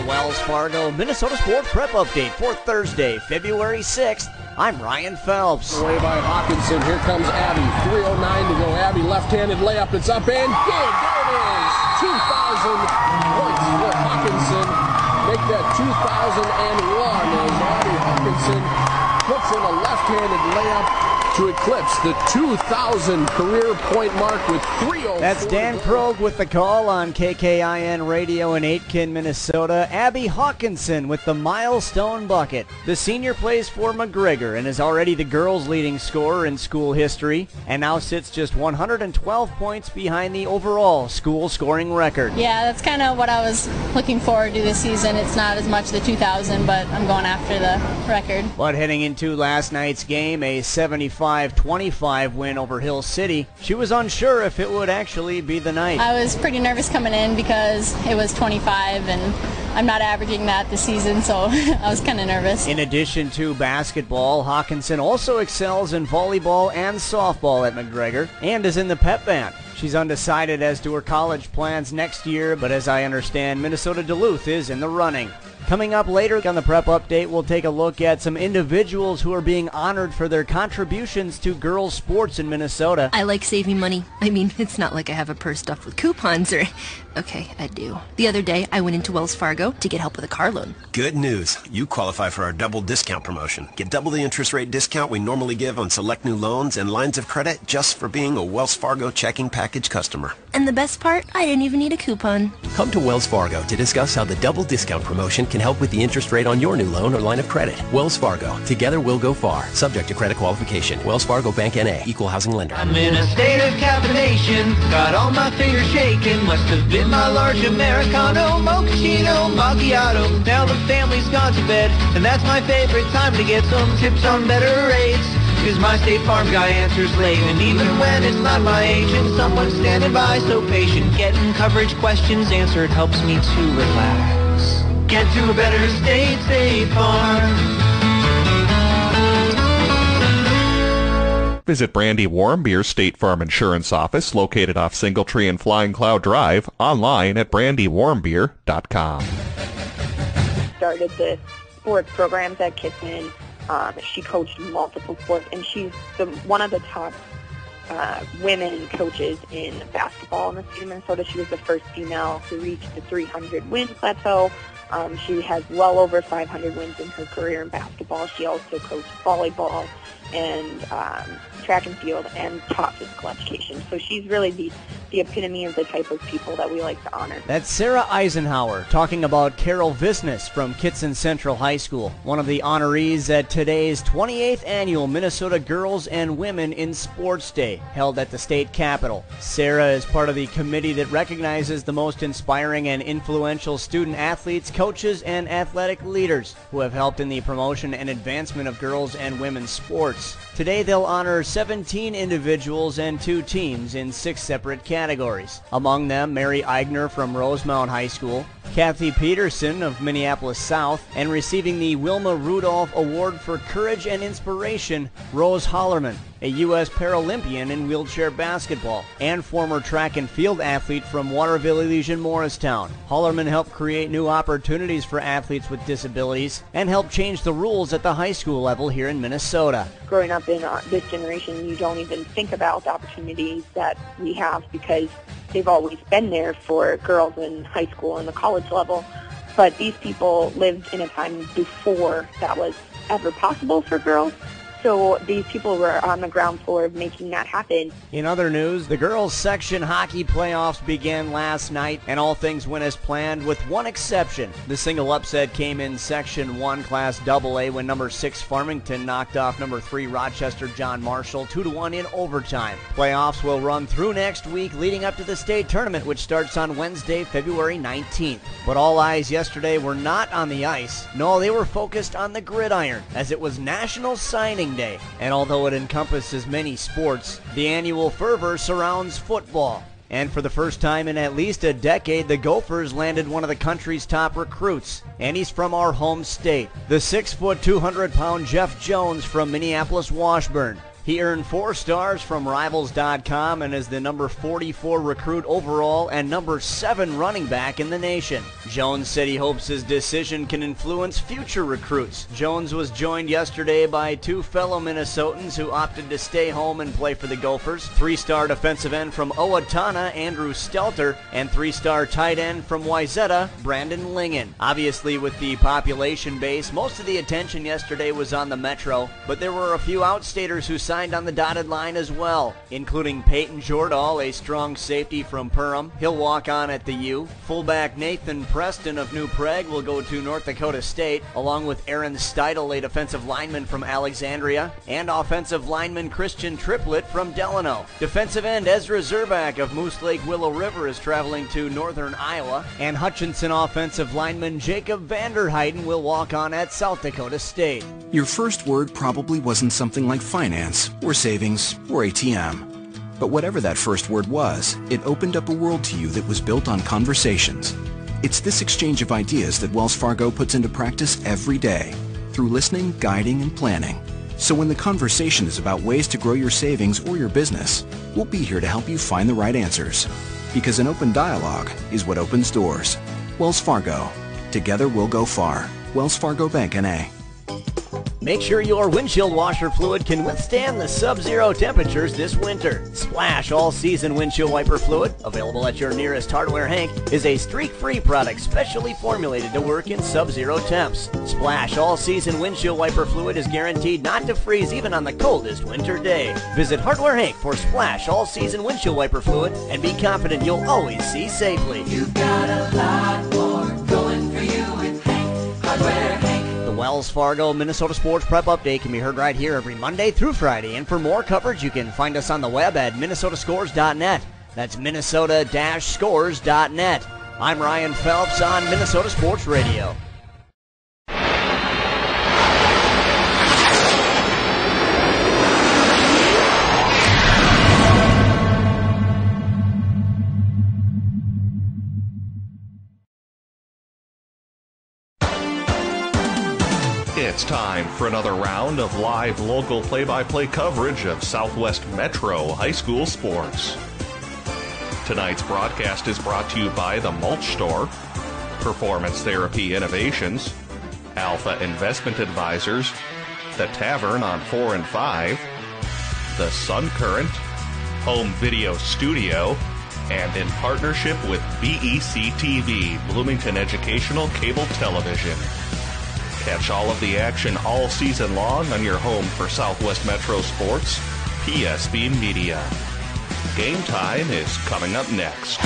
the Wells Fargo Minnesota Sport Prep Update for Thursday, February 6th. I'm Ryan Phelps. Away by Hawkinson. Here comes Abby. 3:09 to go. Abby left-handed layup. It's up and good. There it is. 2,000 points for Hawkinson. Make that 2,001 as Abby Hawkinson puts in a left-handed layup to eclipse the 2,000 career point mark with 3:04. That's Dan Krog with the call on KKIN Radio in Aitkin, Minnesota. Abby Hawkinson with the milestone bucket. The senior plays for McGregor and is already the girls' leading scorer in school history and now sits just 112 points behind the overall school scoring record. Yeah, that's kind of what I was looking forward to this season. It's not as much the 2,000, but I'm going after the record. But heading into last night's game, a 75-25 win over Hill City, she was unsure if it would actually be the night. I was pretty nervous coming in because it was 25 and I'm not averaging that this season, so I was kind of nervous. In addition to basketball, Hawkinson also excels in volleyball and softball at McGregor and is in the pep band. She's undecided as to her college plans next year, but as I understand, Minnesota Duluth is in the running. Coming up later on the Prep Update, we'll take a look at some individuals who are being honored for their contributions to girls' sports in Minnesota. I like saving money. I mean, it's not like I have a purse stuffed with coupons or... Okay, I do. The other day, I went into Wells Fargo to get help with a car loan. Good news. You qualify for our double discount promotion. Get double the interest rate discount we normally give on select new loans and lines of credit just for being a Wells Fargo checking package customer. And the best part, I didn't even need a coupon. Come to Wells Fargo to discuss how the double discount promotion can help with the interest rate on your new loan or line of credit. Wells Fargo. Together we'll go far. Subject to credit qualification. Wells Fargo Bank N.A. Equal housing lender. I'm in a state of caffeination. Got all my fingers shaking. Must have been my large Americano, mochaccino, macchiato. Now the family's gone to bed, and that's my favorite time to get some tips on better rates. Cause my State Farm guy answers late, and even when it's not my agent, someone's standing by so patient. Getting coverage questions answered helps me to relax. Get to a better State Farm. Visit Brandy Warmbier State Farm Insurance Office, located off Singletree and Flying Cloud Drive, online at brandywarmbier.com. Started the sports programs at Kitson. She coached multiple sports, and she's one of the top women coaches in basketball in the state of Minnesota. She was the first female to reach the 300-win plateau. She has well over 500 wins in her career in basketball. She also coached volleyball and track and field and taught physical education. So she's really the epitome of the type of people that we like to honor. That's Sarah Eisenhower talking about Carol Visness from Kitson Central High School, one of the honorees at today's 28th annual Minnesota Girls and Women in Sports Day, held at the state capitol. Sarah is part of the committee that recognizes the most inspiring and influential student athletes, coaches, and athletic leaders who have helped in the promotion and advancement of girls and women's sports. Today they'll honor 17 individuals and 2 teams in 6 separate categories. Among them, Mary Eigner from Rosemount High School, Kathy Peterson of Minneapolis South, and receiving the Wilma Rudolph Award for Courage and Inspiration, Rose Hollerman, a U.S. Paralympian in wheelchair basketball, and former track and field athlete from Waterville Elysian Morristown. Hollerman helped create new opportunities for athletes with disabilities and helped change the rules at the high school level here in Minnesota. Growing up in this generation, you don't even think about the opportunities that we have because they've always been there for girls in high school and the college level. But these people lived in a time before that was ever possible for girls. So these people were on the ground floor of making that happen. In other news, the girls' section hockey playoffs began last night, and all things went as planned with one exception. The single upset came in Section 1 Class AA when number 6 Farmington knocked off number 3 Rochester John Marshall 2-1 in overtime. Playoffs will run through next week leading up to the state tournament, which starts on Wednesday, February 19th. But all eyes yesterday were not on the ice. No, they were focused on the gridiron, as it was National Signing Day. And although it encompasses many sports, the annual fervor surrounds football. And for the first time in at least a decade, the Gophers landed one of the country's top recruits. And he's from our home state. The 6', 200-pound Jeff Jones from Minneapolis-Washburn. He earned 4 stars from Rivals.com and is the number 44 recruit overall and number 7 running back in the nation. Jones said he hopes his decision can influence future recruits. Jones was joined yesterday by 2 fellow Minnesotans who opted to stay home and play for the Gophers. 3-star defensive end from Owatonna, Andrew Stelter, and 3-star tight end from Wayzata, Brandon Lingen. Obviously, with the population base, most of the attention yesterday was on the Metro, but there were a few outstaters who signed on the dotted line as well, including Peyton Jordahl, a strong safety from Perham. He'll walk on at the U. Fullback Nathan Preston of New Prague will go to North Dakota State, along with Aaron Steidel, a defensive lineman from Alexandria, and offensive lineman Christian Triplett from Delano. Defensive end Ezra Zerback of Moose Lake Willow River is traveling to northern Iowa, and Hutchinson offensive lineman Jacob Vanderheiden will walk on at South Dakota State. Your first word probably wasn't something like finance, or savings, or ATM. But whatever that first word was, it opened up a world to you that was built on conversations. It's this exchange of ideas that Wells Fargo puts into practice every day, through listening, guiding, and planning. So when the conversation is about ways to grow your savings or your business, we'll be here to help you find the right answers. Because an open dialogue is what opens doors. Wells Fargo. Together we'll go far. Wells Fargo Bank, N.A. Make sure your windshield washer fluid can withstand the sub-zero temperatures this winter. Splash All-Season Windshield Wiper Fluid, available at your nearest Hardware Hank, is a streak-free product specially formulated to work in sub-zero temps. Splash All-Season Windshield Wiper Fluid is guaranteed not to freeze even on the coldest winter day. Visit Hardware Hank for Splash All-Season Windshield Wiper Fluid and be confident you'll always see safely. You've got a lot more going for you with Hank, Hardware Hank. The Wells Fargo Minnesota Sports Prep Update can be heard right here every Monday through Friday. And for more coverage, you can find us on the web at minnesotascores.net. That's minnesota-scores.net. I'm Ryan Phelps on Minnesota Sports Radio. It's time for another round of live local play-by-play coverage of Southwest Metro High School sports. Tonight's broadcast is brought to you by the Mulch Store, Performance Therapy Innovations, Alpha Investment Advisors, The Tavern on 4 and 5, The Sun Current, Home Video Studio, and in partnership with BEC TV, Bloomington Educational Cable Television. Catch all of the action all season long on your home for Southwest Metro Sports, PSB Media. Game time is coming up next.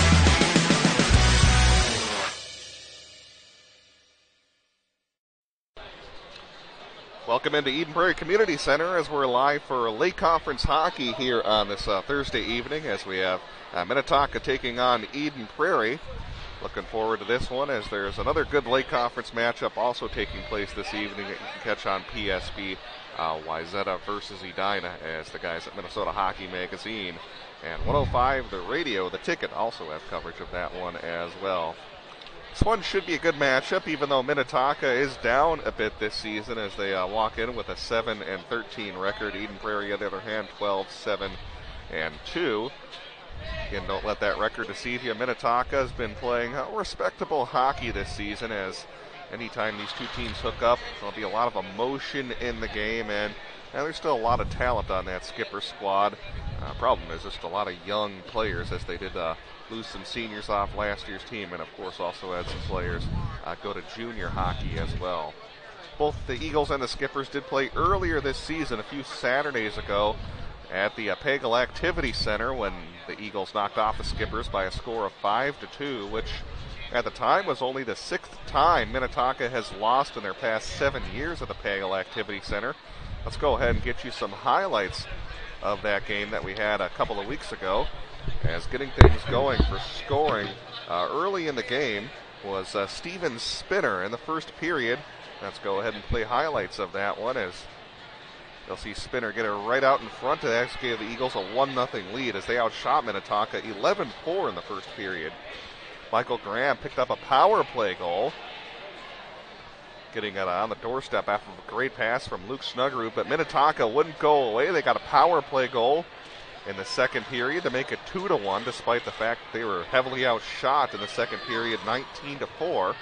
Welcome into Eden Prairie Community Center as we're live for Lake Conference hockey here on this Thursday evening as we have Minnetonka taking on Eden Prairie. Looking forward to this one as there's another good Lake Conference matchup also taking place this evening that you can catch on PSB. Wayzata versus Edina as the guys at Minnesota Hockey Magazine. And 105 The Radio, The Ticket, also have coverage of that one as well. This one should be a good matchup, even though Minnetonka is down a bit this season as they walk in with a 7-13 record. Eden Prairie, on the other hand, 12-7-2. Again, don't let that record deceive you. Minnetonka has been playing respectable hockey this season, as anytime these two teams hook up, there'll be a lot of emotion in the game, and there's still a lot of talent on that Skipper squad. Problem is just a lot of young players, as they did lose some seniors off last year's team, and of course also had some players go to junior hockey as well. Both the Eagles and the Skippers did play earlier this season, a few Saturdays ago, at the Pagal Activity Center when the Eagles knocked off the Skippers by a score of 5-2, which at the time was only the 6th time Minnetonka has lost in their past 7 years at the Pagal Activity Center. Let's go ahead and get you some highlights of that game that we had a couple of weeks ago, as getting things going for scoring early in the game was Steven Spinner in the first period. Let's go ahead and play highlights of that one as you'll see Spinner get it right out in front to actually give the Eagles a 1-0 lead as they outshot Minnetonka 11-4 in the first period. Michael Graham picked up a power play goal. getting it on the doorstep after a great pass from Luke Snuggerud, but Minnetonka wouldn't go away. They got a power play goal in the second period to make it 2-1, despite the fact that they were heavily outshot in the second period, 19-4.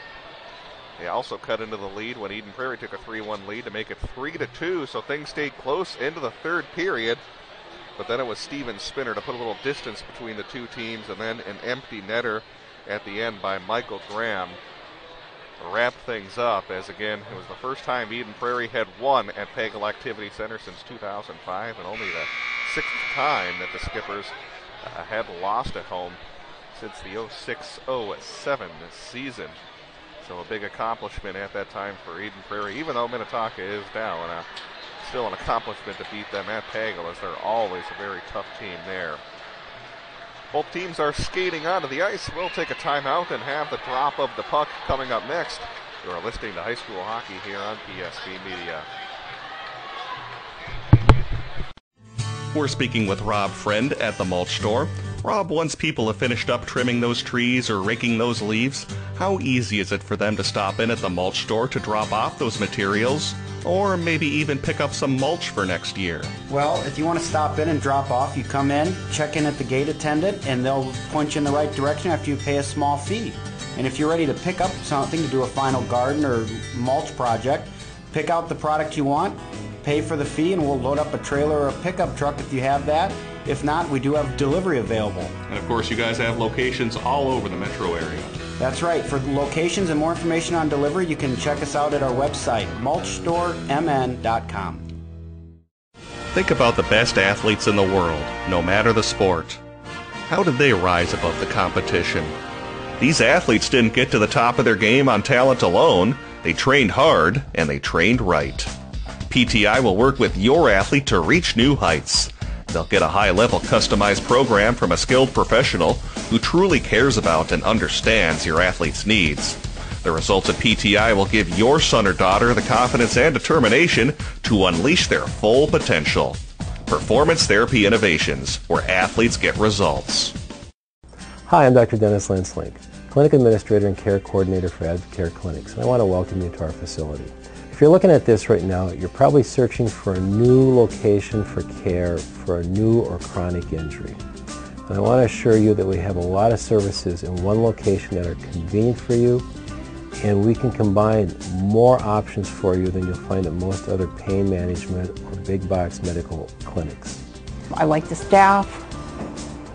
They also cut into the lead when Eden Prairie took a 3-1 lead to make it 3-2, so things stayed close into the third period. But then it was Steven Spinner to put a little distance between the two teams, and then an empty netter at the end by Michael Graham to wrap things up, as again, it was the first time Eden Prairie had won at Pagel Activity Center since 2005, and only the sixth time that the Skippers had lost at home since the 06-07 season. So a big accomplishment at that time for Eden Prairie, even though Minnetonka is down. Still an accomplishment to beat them at Pagel, as they're always a very tough team there. Both teams are skating onto the ice. We'll take a timeout and have the drop of the puck coming up next. You are listening to high school hockey here on PSB Media. We're speaking with Rob Friend at the mulch store. Rob, once people have finished up trimming those trees or raking those leaves, how easy is it for them to stop in at the mulch store to drop off those materials, or maybe even pick up some mulch for next year? Well, if you want to stop in and drop off, you come in, check in at the gate attendant, and they'll point you in the right direction after you pay a small fee. And if you're ready to pick up something to do a final garden or mulch project, pick out the product you want, pay for the fee, and we'll load up a trailer or a pickup truck if you have that. If not, we do have delivery available. And of course, you guys have locations all over the metro area. That's right. For locations and more information on delivery, you can check us out at our website, mulchstoremn.com. Think about the best athletes in the world, no matter the sport. How did they rise above the competition? These athletes didn't get to the top of their game on talent alone. They trained hard, and they trained right. PTI will work with your athlete to reach new heights. They'll get a high-level customized program from a skilled professional who truly cares about and understands your athlete's needs. The results at PTI will give your son or daughter the confidence and determination to unleash their full potential. Performance Therapy Innovations, where athletes get results. Hi, I'm Dr. Dennis Lenslink, Clinic Administrator and Care Coordinator for Advocare Clinics, and I want to welcome you to our facility. If you're looking at this right now, you're probably searching for a new location for care for a new or chronic injury. And I want to assure you that we have a lot of services in one location that are convenient for you, and we can combine more options for you than you'll find at most other pain management or big box medical clinics. I like the staff.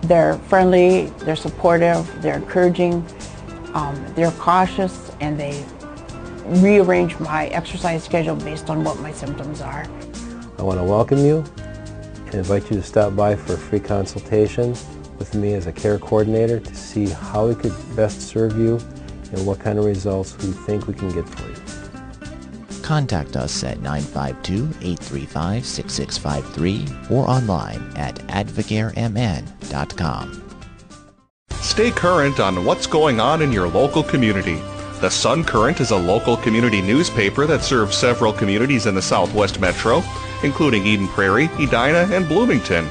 They're friendly, they're supportive, they're encouraging, they're cautious, and they rearrange my exercise schedule based on what my symptoms are. I want to welcome you and invite you to stop by for a free consultation with me as a care coordinator to see how we could best serve you and what kind of results we think we can get for you. Contact us at 952-835-6653 or online at advocaremn.com. Stay current on what's going on in your local community. The Sun Current is a local community newspaper that serves several communities in the Southwest Metro, including Eden Prairie, Edina, and Bloomington.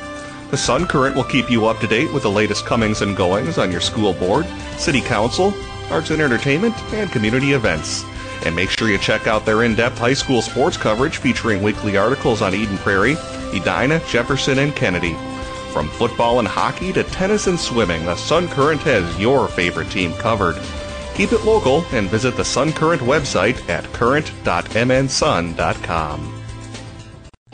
The Sun Current will keep you up to date with the latest comings and goings on your school board, city council, arts and entertainment, and community events. And make sure you check out their in-depth high school sports coverage featuring weekly articles on Eden Prairie, Edina, Jefferson, and Kennedy. From football and hockey to tennis and swimming, the Sun Current has your favorite team covered. Keep it local and visit the Sun Current website at current.mnsun.com.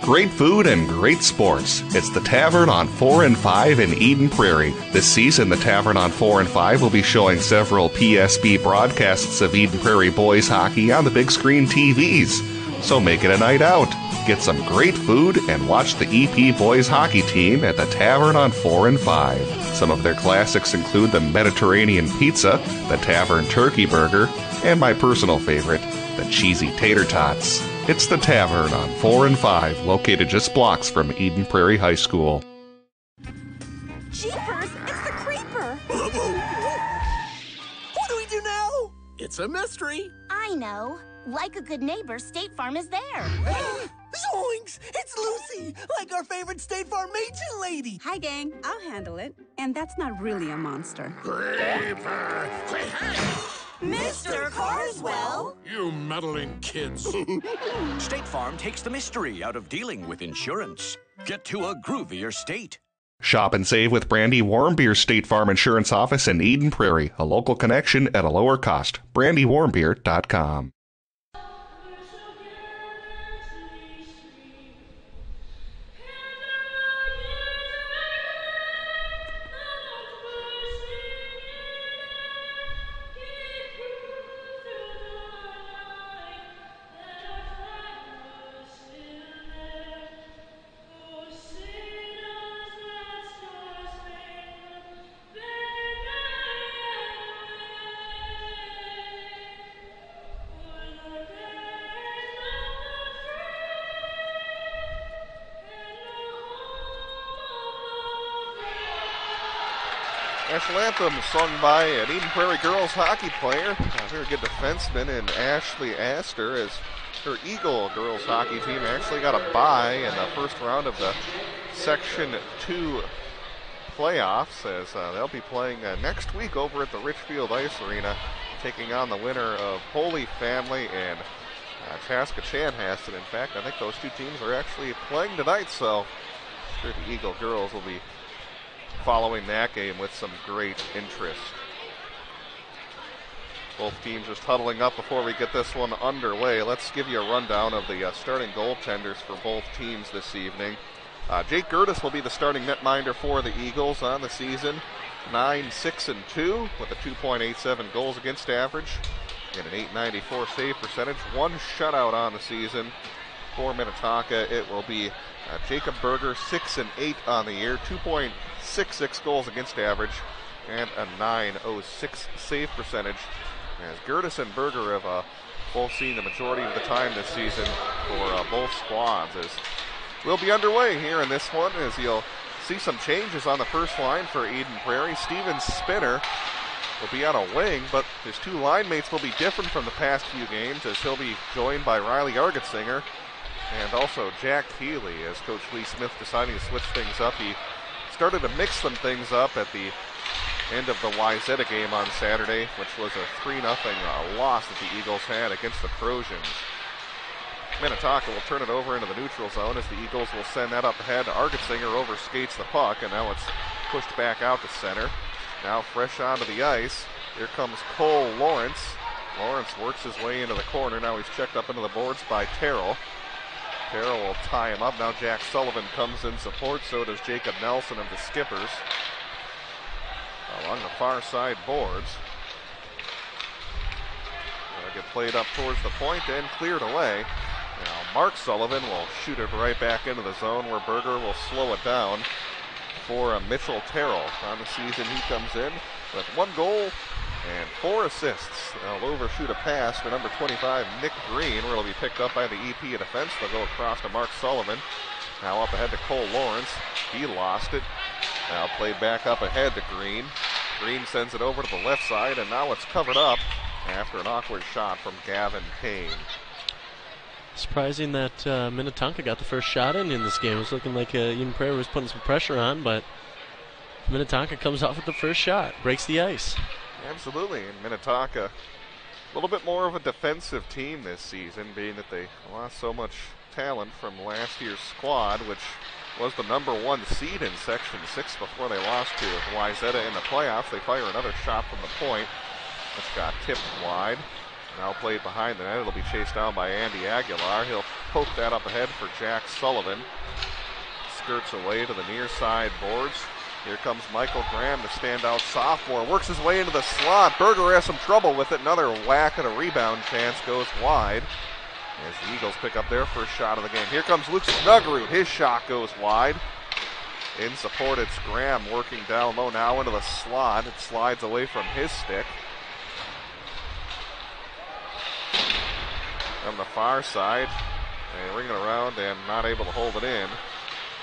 Great food and great sports. It's the Tavern on 4 and 5 in Eden Prairie. This season, the Tavern on 4 and 5 will be showing several PSB broadcasts of Eden Prairie boys hockey on the big screen TVs. So make it a night out. Get some great food and watch the EP boys hockey team at the Tavern on 4 and 5. Some of their classics include the Mediterranean pizza, the Tavern turkey burger, and my personal favorite, the cheesy tater tots. It's the Tavern on 4 and 5, located just blocks from Eden Prairie High School. Jeepers, it's the creeper! What do we do now? It's a mystery. I know. Like a good neighbor, State Farm is there. Zoinks! It's Lucy, like our favorite State Farm agent lady. Hi, gang. I'll handle it. And that's not really a monster. Creeper! Mr. Carswell? You meddling kids. State Farm takes the mystery out of dealing with insurance. Get to a groovier state. Shop and save with Brandy Warmbeer State Farm Insurance Office in Eden Prairie. A local connection at a lower cost. BrandyWarmbeer.com. National anthem sung by an Eden Prairie girls hockey player, a very good defenseman in Ashley Astor, as her Eagle girls hockey team actually got a bye in the first round of the Section 2 playoffs, as they'll be playing next week over at the Richfield Ice Arena, taking on the winner of Holy Family and Chaska Chanhassen. In fact, I think those two teams are actually playing tonight, so I'm sure the Eagle girls will be following that game with some great interest. Both teams just huddling up before we get this one underway. Let's give you a rundown of the starting goaltenders for both teams this evening. Jake Gertis will be the starting netminder for the Eagles on the season. 9-6-2 with a 2.87 goals against average and an .894 save percentage. One shutout on the season for Minnetonka. It will be Jacob Berger, 6-8 on the year, 2.66 goals against average, and a .906 save percentage. As Gertis and Berger have both seen the majority of the time this season for both squads. As we'll be underway here in this one, as you'll see some changes on the first line for Eden Prairie. Steven Spinner will be on a wing, but his two line mates will be different from the past few games, as he'll be joined by Riley Argetsinger and also Jack Healy, as Coach Lee Smith deciding to switch things up. He started to mix some things up at the end of the Wyzetta game on Saturday, which was a 3-0 loss that the Eagles had against the Trojans. Minnetonka will turn it over into the neutral zone as the Eagles will send that up ahead. Argetsinger overskates the puck, and now it's pushed back out to center. Now fresh onto the ice. Here comes Cole Lawrence. Lawrence works his way into the corner. Now he's checked up into the boards by Terrell. Terrell will tie him up. Now Jack Sullivan comes in support. So does Jacob Nelson of the Skippers. Along the far side boards. They'll get played up towards the point and cleared away. Now Mark Sullivan will shoot it right back into the zone, where Berger will slow it down for Mitchell Terrell. On the season, he comes in with 1 goal and 4 assists. They'll overshoot a pass for number 25, Nick Green, where it'll be picked up by the EP of defense. They'll go across to Mark Sullivan. Now up ahead to Cole Lawrence. He lost it. Now played back up ahead to Green. Green sends it over to the left side, and now it's covered up after an awkward shot from Gavin Payne. Surprising that Minnetonka got the first shot in this game. It was looking like Eden Prairie was putting some pressure on, but Minnetonka comes off with the first shot, breaks the ice. Absolutely, and Minnetonka, a little bit more of a defensive team this season, being that they lost so much talent from last year's squad, which was the number 1 seed in Section 6 before they lost to Wyzetta in the playoffs. They fire another shot from the point, which got tipped wide. Now played behind the net. It'll be chased down by Andy Aguilar. He'll poke that up ahead for Jack Sullivan. Skirts away to the near side boards. Here comes Michael Graham, the standout sophomore. Works his way into the slot. Berger has some trouble with it. Another whack at a rebound chance goes wide as the Eagles pick up their first shot of the game. Here comes Luke Snuggerud. His shot goes wide. In support, it's Graham working down low now into the slot. It slides away from his stick. On the far side, and ringing around and not able to hold it in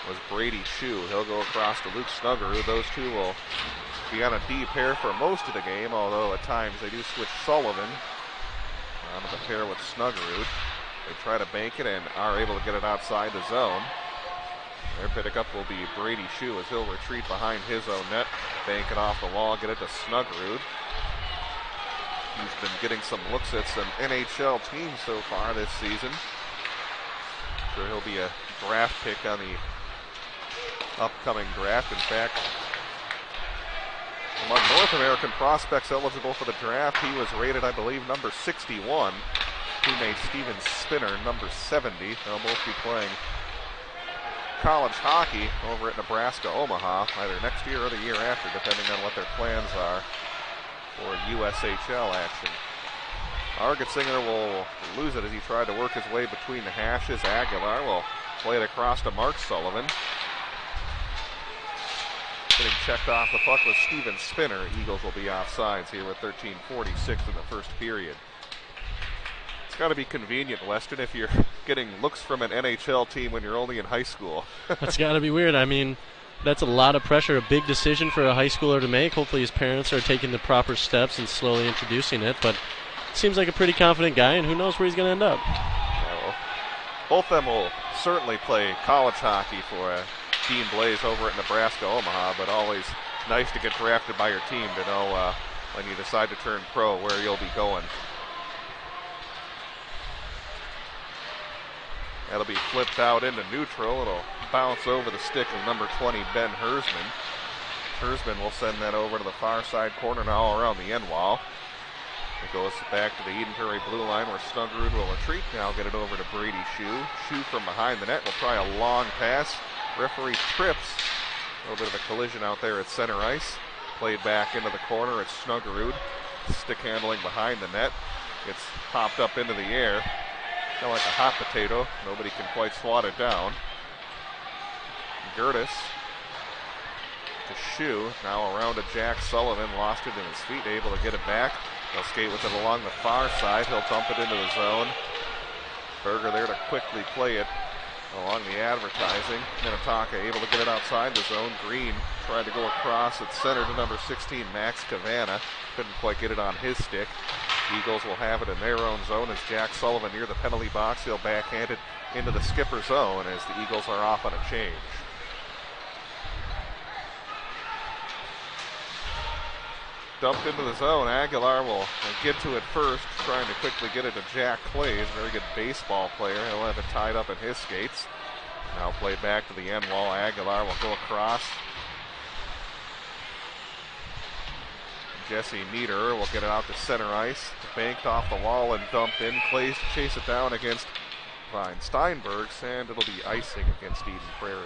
was Brady Shue. He'll go across to Luke Snuggerud. Those two will be on a D pair for most of the game, although at times they do switch Sullivan onto the pair with Snuggerud. They try to bank it and are able to get it outside the zone. Their pickup will be Brady Shue as he'll retreat behind his own net, bank it off the wall, get it to Snuggerud. He's been getting some looks at some NHL teams so far this season. Sure, he'll be a draft pick on the upcoming draft. In fact, among North American prospects eligible for the draft, he was rated, I believe, number 61. Teammate Steven Spinner, number 70. They'll both be playing college hockey over at Nebraska Omaha, either next year or the year after, depending on what their plans are for USHL action. Argetsinger will lose it as he tried to work his way between the hashes. Aguilar will play it across to Mark Sullivan. Getting checked off the puck with Steven Spinner. Eagles will be offsides here with 13:46 in the first period. It's got to be convenient, Weston, if you're getting looks from an NHL team when you're only in high school. That's got to be weird. I mean, that's a lot of pressure, a big decision for a high schooler to make. Hopefully his parents are taking the proper steps and slowly introducing it, but seems like a pretty confident guy, and who knows where he's going to end up. Well, both of them will certainly play college hockey for Dean Blaze over at Nebraska Omaha, but always nice to get drafted by your team to know when you decide to turn pro where you'll be going. That'll be flipped out into neutral. It'll bounce over the stick of number 20, Ben Hersman. Hersman will send that over to the far side corner now around the end wall. It goes back to the Eden Prairie blue line where Snuggerud will retreat. Now get it over to Brady Shue. Shue from behind the net will try a long pass. Referee trips. A little bit of a collision out there at center ice. Played back into the corner. It's Snuggerud. Stick handling behind the net. Gets popped up into the air. Kind of like a hot potato. Nobody can quite swat it down. Gertis to Shue. Now around to Jack Sullivan. Lost it in his feet. Able to get it back. He'll skate with it along the far side. He'll dump it into the zone. Berger there to quickly play it along the advertising. Minnetonka able to get it outside the zone. Green tried to go across at center to number 16, Max Cavana. Couldn't quite get it on his stick. Eagles will have it in their own zone as Jack Sullivan near the penalty box. He'll backhand it into the skipper zone as the Eagles are off on a change. Dumped into the zone. Aguilar will get to it first, trying to quickly get it to Jack Clays. Very good baseball player. He'll have it tied up in his skates. Now played back to the end wall. Aguilar will go across. Jesse Nieder will get it out to center ice. Banked off the wall and dumped in. Clays to chase it down against Vine Steinbergs, and it'll be icing against Eden Prairie.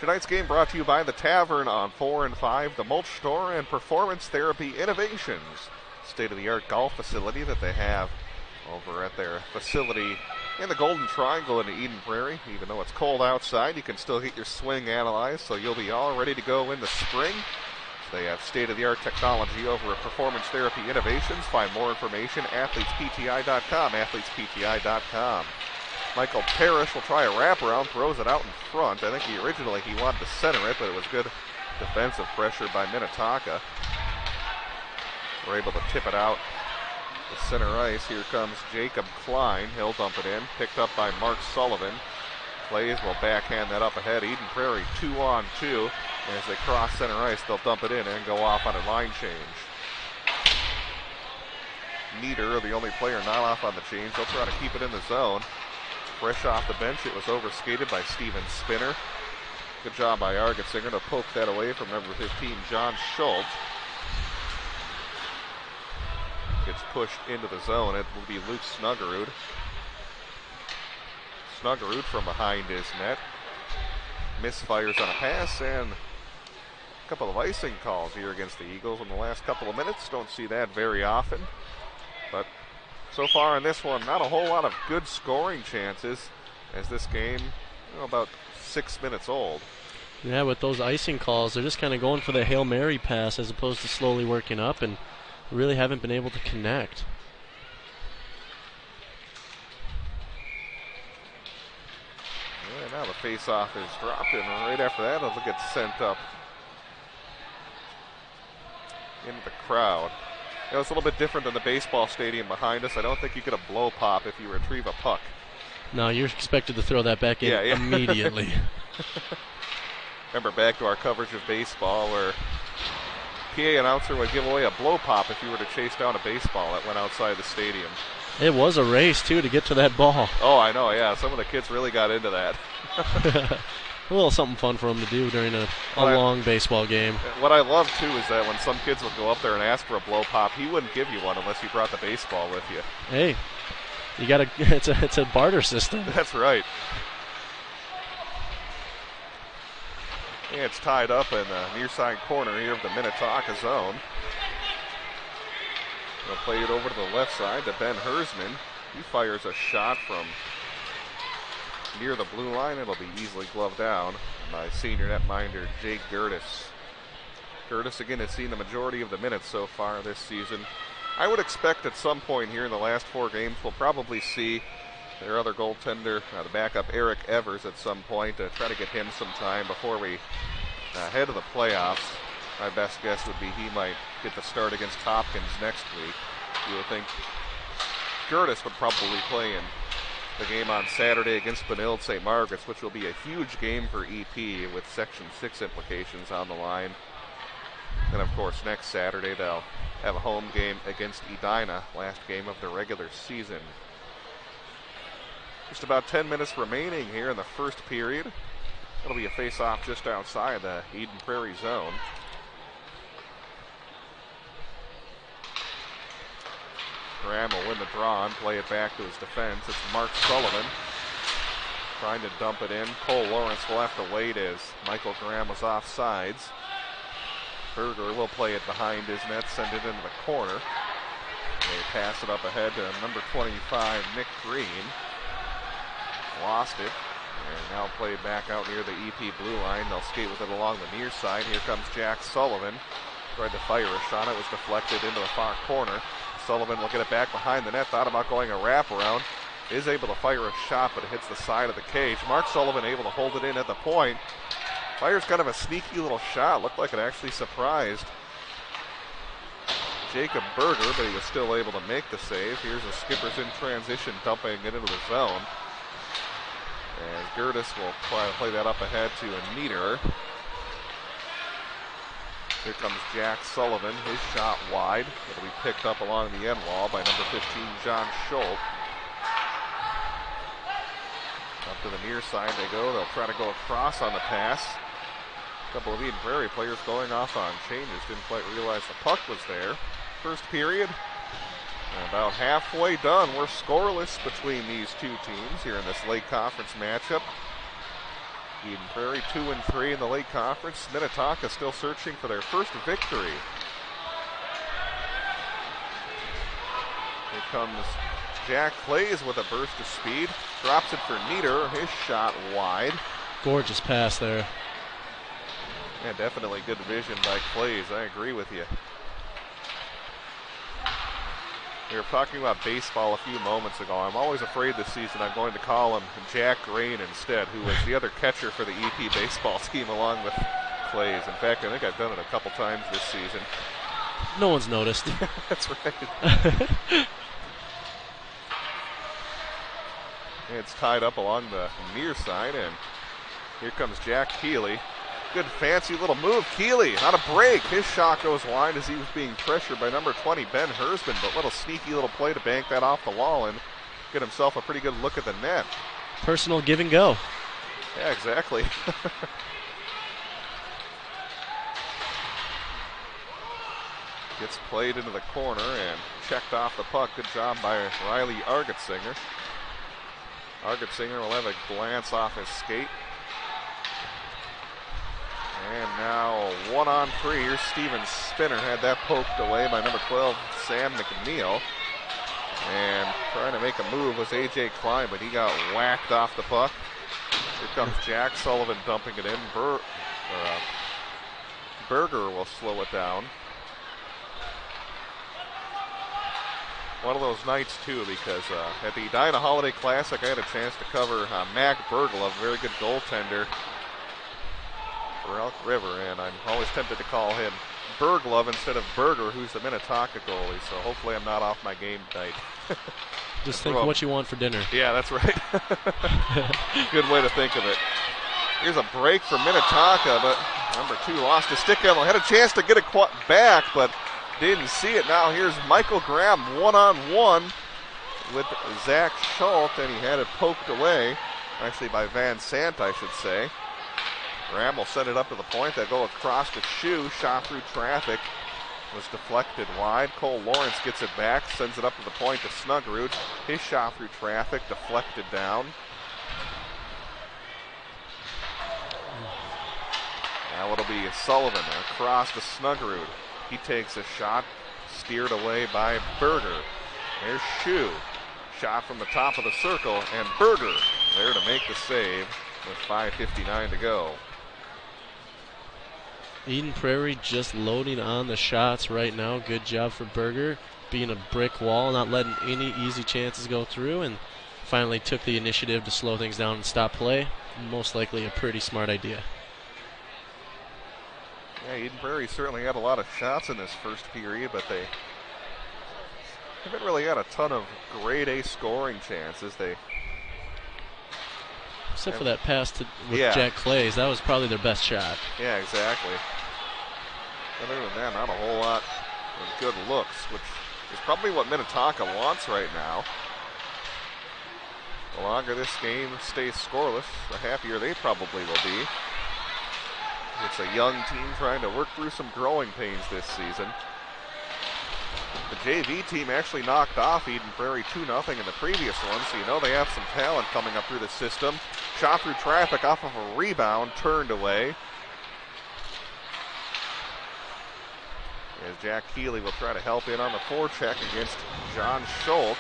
Tonight's game brought to you by the Tavern on 4 and 5, the Mulch Store, and Performance Therapy Innovations. State-of-the-art golf facility that they have over at their facility in the Golden Triangle in Eden Prairie. Even though it's cold outside, you can still get your swing analyzed, so you'll be all ready to go in the spring. So they have state-of-the-art technology over at Performance Therapy Innovations. Find more information at athletespti.com, athletespti.com. Michael Parrish will try a wraparound, throws it out in front. I think originally he wanted to center it, but it was good defensive pressure by Minnetonka. We're able to tip it out to center ice. Here comes Jacob Klein. He'll dump it in. Picked up by Mark Sullivan. Clays will backhand that up ahead. Eden Prairie 2-on-2. As they cross center ice, they'll dump it in and go off on a line change. Nieder, the only player not off on the change. They'll try to keep it in the zone. Fresh off the bench, it was overskated by Steven Spinner. Good job by Argetsinger to poke that away from number 15, John Schultz. Gets pushed into the zone. It will be Luke Snuggerud. Snuggerud from behind his net. Misfires on a pass, and a couple of icing calls here against the Eagles in the last couple of minutes. Don't see that very often. But so far in this one, not a whole lot of good scoring chances as this game, about 6 minutes old. Yeah, with those icing calls, they're just kind of going for the Hail Mary pass as opposed to slowly working up, and really haven't been able to connect. Yeah, now the face-off is dropped, and right after that, it'll get sent up into the crowd. It was a little bit different than the baseball stadium behind us. I don't think you get a blow pop if you retrieve a puck. No, you're expected to throw that back in immediately. Remember back to our coverage of baseball where PA announcer would give away a blow pop if you were to chase down a baseball that went outside the stadium. It was a race, too, to get to that ball. Oh, I know, yeah. Some of the kids really got into that. A little something fun for them to do during a long baseball game. What I love, too, is that when some kids would go up there and ask for a blow pop, he wouldn't give you one unless you brought the baseball with you. Hey, you gotta. It's a barter system. That's right. And it's tied up in the near side corner here of the Minnetonka zone. They'll play it over to the left side to Ben Hersman. He fires a shot from near the blue line. It'll be easily gloved down by senior netminder Jake Gertis. Gertis again has seen the majority of the minutes so far this season. I would expect at some point here in the last 4 games we'll probably see their other goaltender, the backup Eric Evers, at some point. Try to get him some time before we head to the playoffs. My best guess would be he might get the start against Hopkins next week. You would think Gertis would probably play in the game on Saturday against Benilde St. Margaret's, which will be a huge game for EP with Section 6 implications on the line. And of course, next Saturday they'll have a home game against Edina, last game of the regular season. Just about 10 minutes remaining here in the first period. It'll be a face-off just outside the Eden Prairie zone. Graham will win the draw and play it back to his defense. It's Mark Sullivan trying to dump it in. Cole Lawrence will have to wait as Michael Graham was off sides. Berger will play it behind his net, send it into the corner. They pass it up ahead to number 25, Nick Green. Lost it. And now played back out near the EP blue line. They'll skate with it along the near side. Here comes Jack Sullivan. Tried to fire a shot. It was deflected into the far corner. Sullivan will get it back behind the net. Thought about going a wraparound. Is able to fire a shot, but it hits the side of the cage. Mark Sullivan able to hold it in at the point. Fires kind of a sneaky little shot. Looked like it actually surprised Jacob Berger, but he was still able to make the save. Here's the Skippers in transition, dumping it into the zone. And Gertis will try to play that up ahead to a Niederer. Here comes Jack Sullivan, his shot wide. It'll be picked up along the end wall by number 15, John Schultz. Up to the near side they go. They'll try to go across on the pass. A couple of Eden Prairie players going off on changes. Didn't quite realize the puck was there. First period, about halfway done. We're scoreless between these two teams here in this Lake Conference matchup. Eden Prairie 2-3 in the Lake Conference. Minnetonka still searching for their first victory. Here comes Jack Clays with a burst of speed. Drops it for Nieder. His shot wide. Gorgeous pass there. Yeah, definitely good vision by Clays. I agree with you. We were talking about baseball a few moments ago. I'm always afraid this season I'm going to call him Jack Grain instead, who was the other catcher for the EP baseball team along with Clays. In fact, I think I've done it a couple times this season. No one's noticed. That's right. It's tied up along the near side, and here comes Jack Keeley. Good fancy little move. Keeley on a break. His shot goes wide as he was being pressured by number 20, Ben Hersman, but little sneaky little play to bank that off the wall and get himself a pretty good look at the net. Personal give and go. Yeah, exactly. Gets played into the corner and checked off the puck. Good job by Riley Argetsinger. Argetsinger will have a glance off his skate. And now 1-on-3. Here's Steven Spinner. Had that poked away by number 12, Sam McNeil. And trying to make a move was A.J. Klein, but he got whacked off the puck. Here comes Jack Sullivan dumping it in. Berger will slow it down. One of those nights, too, because at the Edina Holiday Classic, I had a chance to cover Mac Berglove, a very good goaltender for Elk River, and I'm always tempted to call him Berglove instead of Berger, who's the Minnetonka goalie, so hopefully I'm not off my game tonight. Just think of what you want for dinner. Yeah, that's right. Good way to think of it. Here's a break for Minnetonka, but Number 2 lost his stick handle. Had a chance to get it back, but didn't see it. Now here's Michael Graham one-on-one with Zach Schultz, and he had it poked away. Actually by Van Sant, I should say. Graham will set it up to the point. They go across the shoe. Shot through traffic. Was deflected wide. Cole Lawrence gets it back. Sends it up to the point to Snuggerud. His shot through traffic. Deflected down. Now it'll be Sullivan across to Snuggerud. He takes a shot. Steered away by Berger. There's Shue. Shot from the top of the circle. And Berger there to make the save with 5:59 to go. Eden Prairie just loading on the shots right now. Good job for Berger, being a brick wall, not letting any easy chances go through, and finally took the initiative to slow things down and stop play. Most likely a pretty smart idea. Yeah, Eden Prairie certainly had a lot of shots in this first period, but they haven't really had a ton of grade A scoring chances. Except for that pass with Jack Clays, that was probably their best shot. Yeah, exactly. Other than that, not a whole lot of good looks, which is probably what Minnetonka wants right now. The longer this game stays scoreless, the happier they probably will be. It's a young team trying to work through some growing pains this season. The JV team actually knocked off Eden Prairie 2-0 in the previous one, so you know they have some talent coming up through the system. Shot through traffic off of a rebound, turned away. As Jack Keeley will try to help in on the forecheck against John Schultz.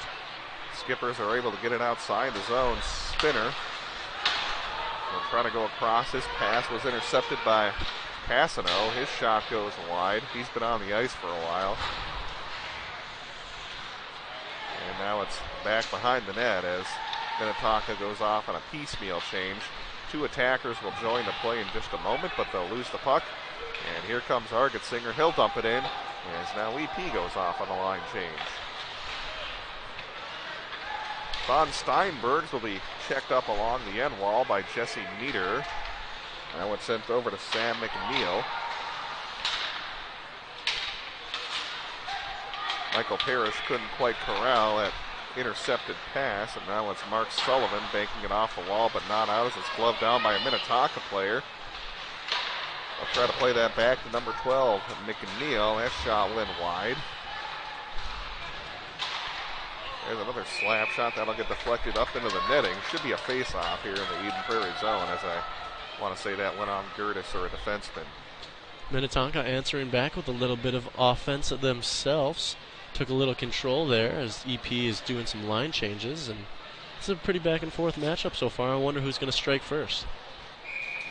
Skippers are able to get it outside the zone. Spinner will try to go across. His pass was intercepted by Cassano. His shot goes wide. He's been on the ice for a while. And now it's back behind the net as Minnetonka goes off on a piecemeal change. 2 attackers will join the play in just a moment, but they'll lose the puck. And here comes Argetsinger. He'll dump it in as now EP goes off on the line change. Von Steinbergs will be checked up along the end wall by Jesse Nieder. Now it's sent over to Sam McNeil. Michael Parrish couldn't quite corral that intercepted pass, and now it's Mark Sullivan banking it off the wall, but not out as it's gloved down by a Minnetonka player. I'll try to play that back to number 12, McNeil. That shot went wide. There's another slap shot that'll get deflected up into the netting. Should be a face-off here in the Eden Prairie zone, as I want to say that went on Gertis or a defenseman. Minnetonka answering back with a little bit of offense themselves. Took a little control there as EP is doing some line changes, and it's a pretty back and forth matchup so far. I wonder who's going to strike first.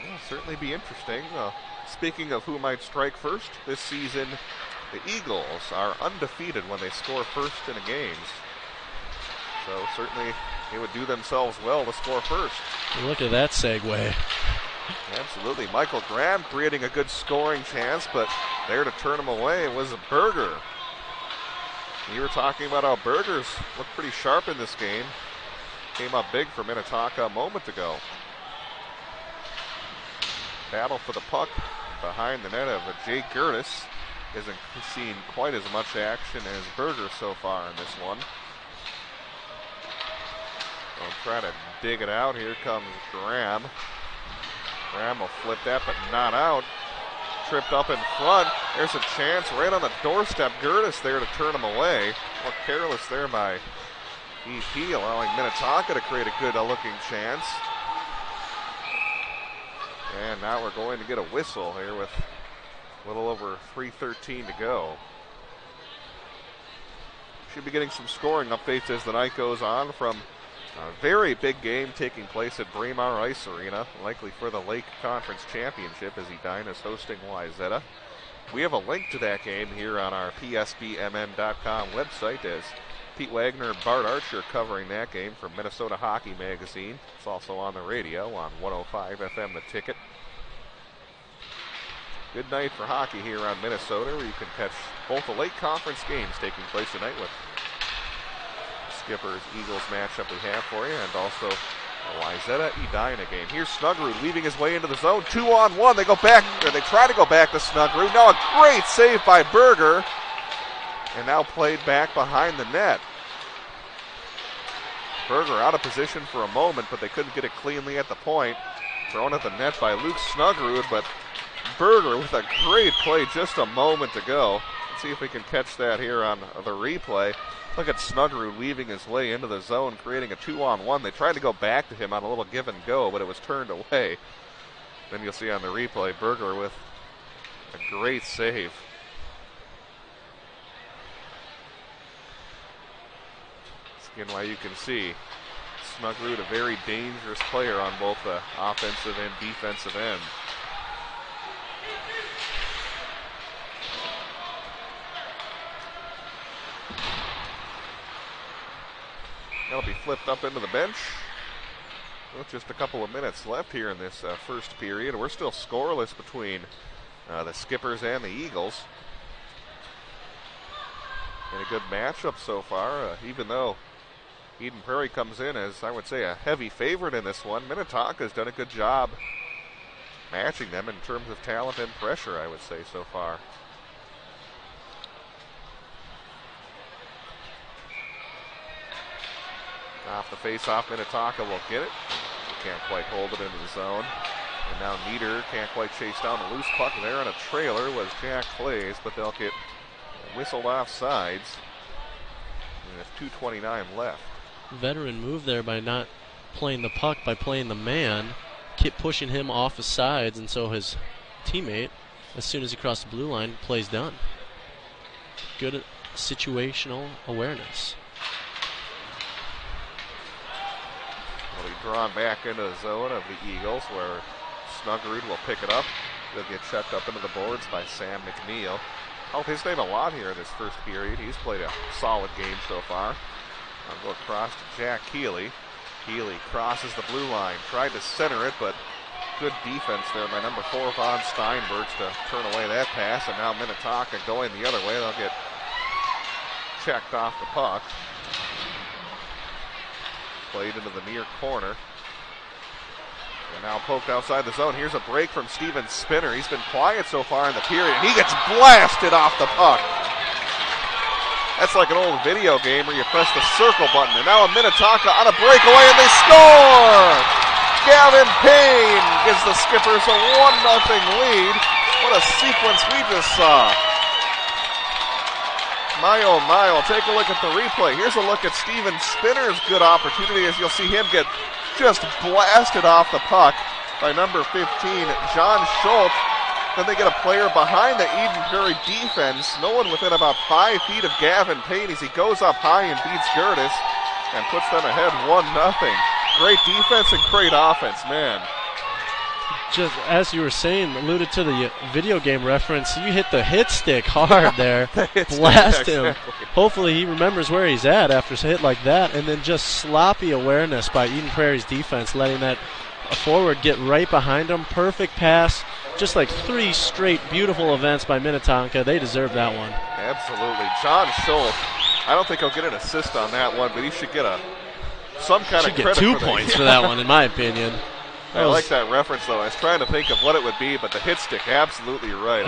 It'll certainly be interesting. Speaking of who might strike first, this season the Eagles are undefeated when they score first in a game. So certainly they would do themselves well to score first. Look at that segue. Absolutely. Michael Graham creating a good scoring chance, but there to turn him away was a Berger. You were talking about how Berger's looked pretty sharp in this game. Came up big for Minnetonka a moment ago. Battle for the puck behind the net of Jake Gertis. Isn't seen quite as much action as Berger so far in this one. They'll try to dig it out. Here comes Graham. Graham will flip that, but not out. Tripped up in front. There's a chance right on the doorstep. Gertis there to turn him away. More careless there by EP, allowing Minnetonka to create a good looking chance. And now we're going to get a whistle here with a little over 3:13 to go. Should be getting some scoring updates as the night goes on from a very big game taking place at Braemar Ice Arena, likely for the Lake Conference Championship as Edina's hosting Wayzata. We have a link to that game here on our PSBMN.com website as Pete Wagner and Bart Archer covering that game from Minnesota Hockey Magazine. It's also on the radio on 105 FM The Ticket. Good night for hockey here on Minnesota, where you can catch both the Lake Conference games taking place tonight with Skippers Eagles matchup we have for you, and also Wyzetta Edina game. Here's Snuggerud leaving his way into the zone. 2-on-1. They go back, or they try to go back to Snuggerud. Now a great save by Berger. And now played back behind the net. Berger out of position for a moment, but they couldn't get it cleanly at the point. Thrown at the net by Luke Snuggerud, but Berger with a great play just a moment ago. Let's see if we can catch that here on the replay. Look at Snuggerud weaving his way into the zone, creating a 2-on-1. They tried to go back to him on a little give and go, but it was turned away. Then you'll see on the replay, Berger with a great save. Again, why you can see Snuggerud, a very dangerous player on both the offensive and defensive end. That'll be flipped up into the bench. With just a couple of minutes left here in this first period. We're still scoreless between the Skippers and the Eagles. And a good matchup so far, even though Eden Prairie comes in as, I would say, a heavy favorite in this one. Minnetonka has done a good job matching them in terms of talent and pressure, I would say, so far. Off the face-off, Minnetonka will get it. They can't quite hold it into the zone. And now Nieder can't quite chase down the loose puck there, and a trailer was Jack Clay's, but they'll get whistled off sides. And there's 2:29 left. Veteran move there by not playing the puck, by playing the man, keep pushing him off the sides, and so his teammate, as soon as he crossed the blue line, plays done. Good situational awareness. Will be drawn back into the zone of the Eagles, where Snuggerud will pick it up. They'll get checked up into the boards by Sam McNeil. Helped his name a lot here in this first period. He's played a solid game so far. I'll go across to Jack Keeley. Keeley crosses the blue line, tried to center it, but good defense there by number 4, Von Steinbergs, to turn away that pass. And now Minnetonka going the other way. They'll get checked off the puck. Played into the near corner. And now poked outside the zone. Here's a break from Steven Spinner. He's been quiet so far in the period, and he gets blasted off the puck. That's like an old video game where you press the circle button. And now a Minnetonka on a breakaway, and they score! Gavin Payne gives the Skippers a 1-0 lead. What a sequence we just saw. My oh my, we'll take a look at the replay. Here's a look at Steven Spinner's good opportunity as you'll see him get just blasted off the puck by number 15, John Schultz. Then they get a player behind the Eden Prairie defense. No one within about 5 feet of Gavin Payne as he goes up high and beats Gertis and puts them ahead 1-0. Great defense and great offense, man. Just as you were saying, alluded to the video game reference, you hit the hit stick hard there. Blast him. Exactly. Hopefully he remembers where he's at after a hit like that, and then just sloppy awareness by Eden Prairie's defense, letting that forward get right behind him. Perfect pass. Just like 3 straight beautiful events by Minnetonka. They deserve that one. Absolutely. John Schultz, I don't think he'll get an assist on that one, but he should get some kind of credit. Should get 2 points for that one, in my opinion. I like that reference, though. I was trying to think of what it would be, but the hit stick, absolutely right.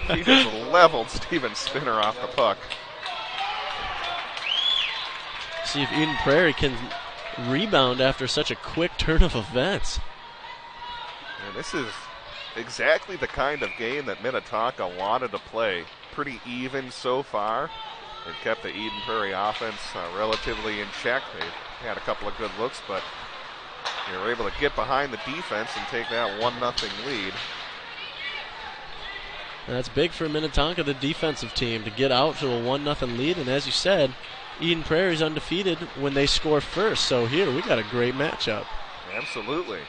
He just leveled Steven Spinner off the puck. See if Eden Prairie can rebound after such a quick turn of events. And this is exactly the kind of game that Minnetonka wanted to play. Pretty even so far. They've kept the Eden Prairie offense relatively in check. They had a couple of good looks, but they were able to get behind the defense and take that 1-0 lead. That's big for Minnetonka, the defensive team, to get out to a 1-0 lead. And as you said, Eden Prairie's undefeated when they score first. So here we got a great matchup. Absolutely.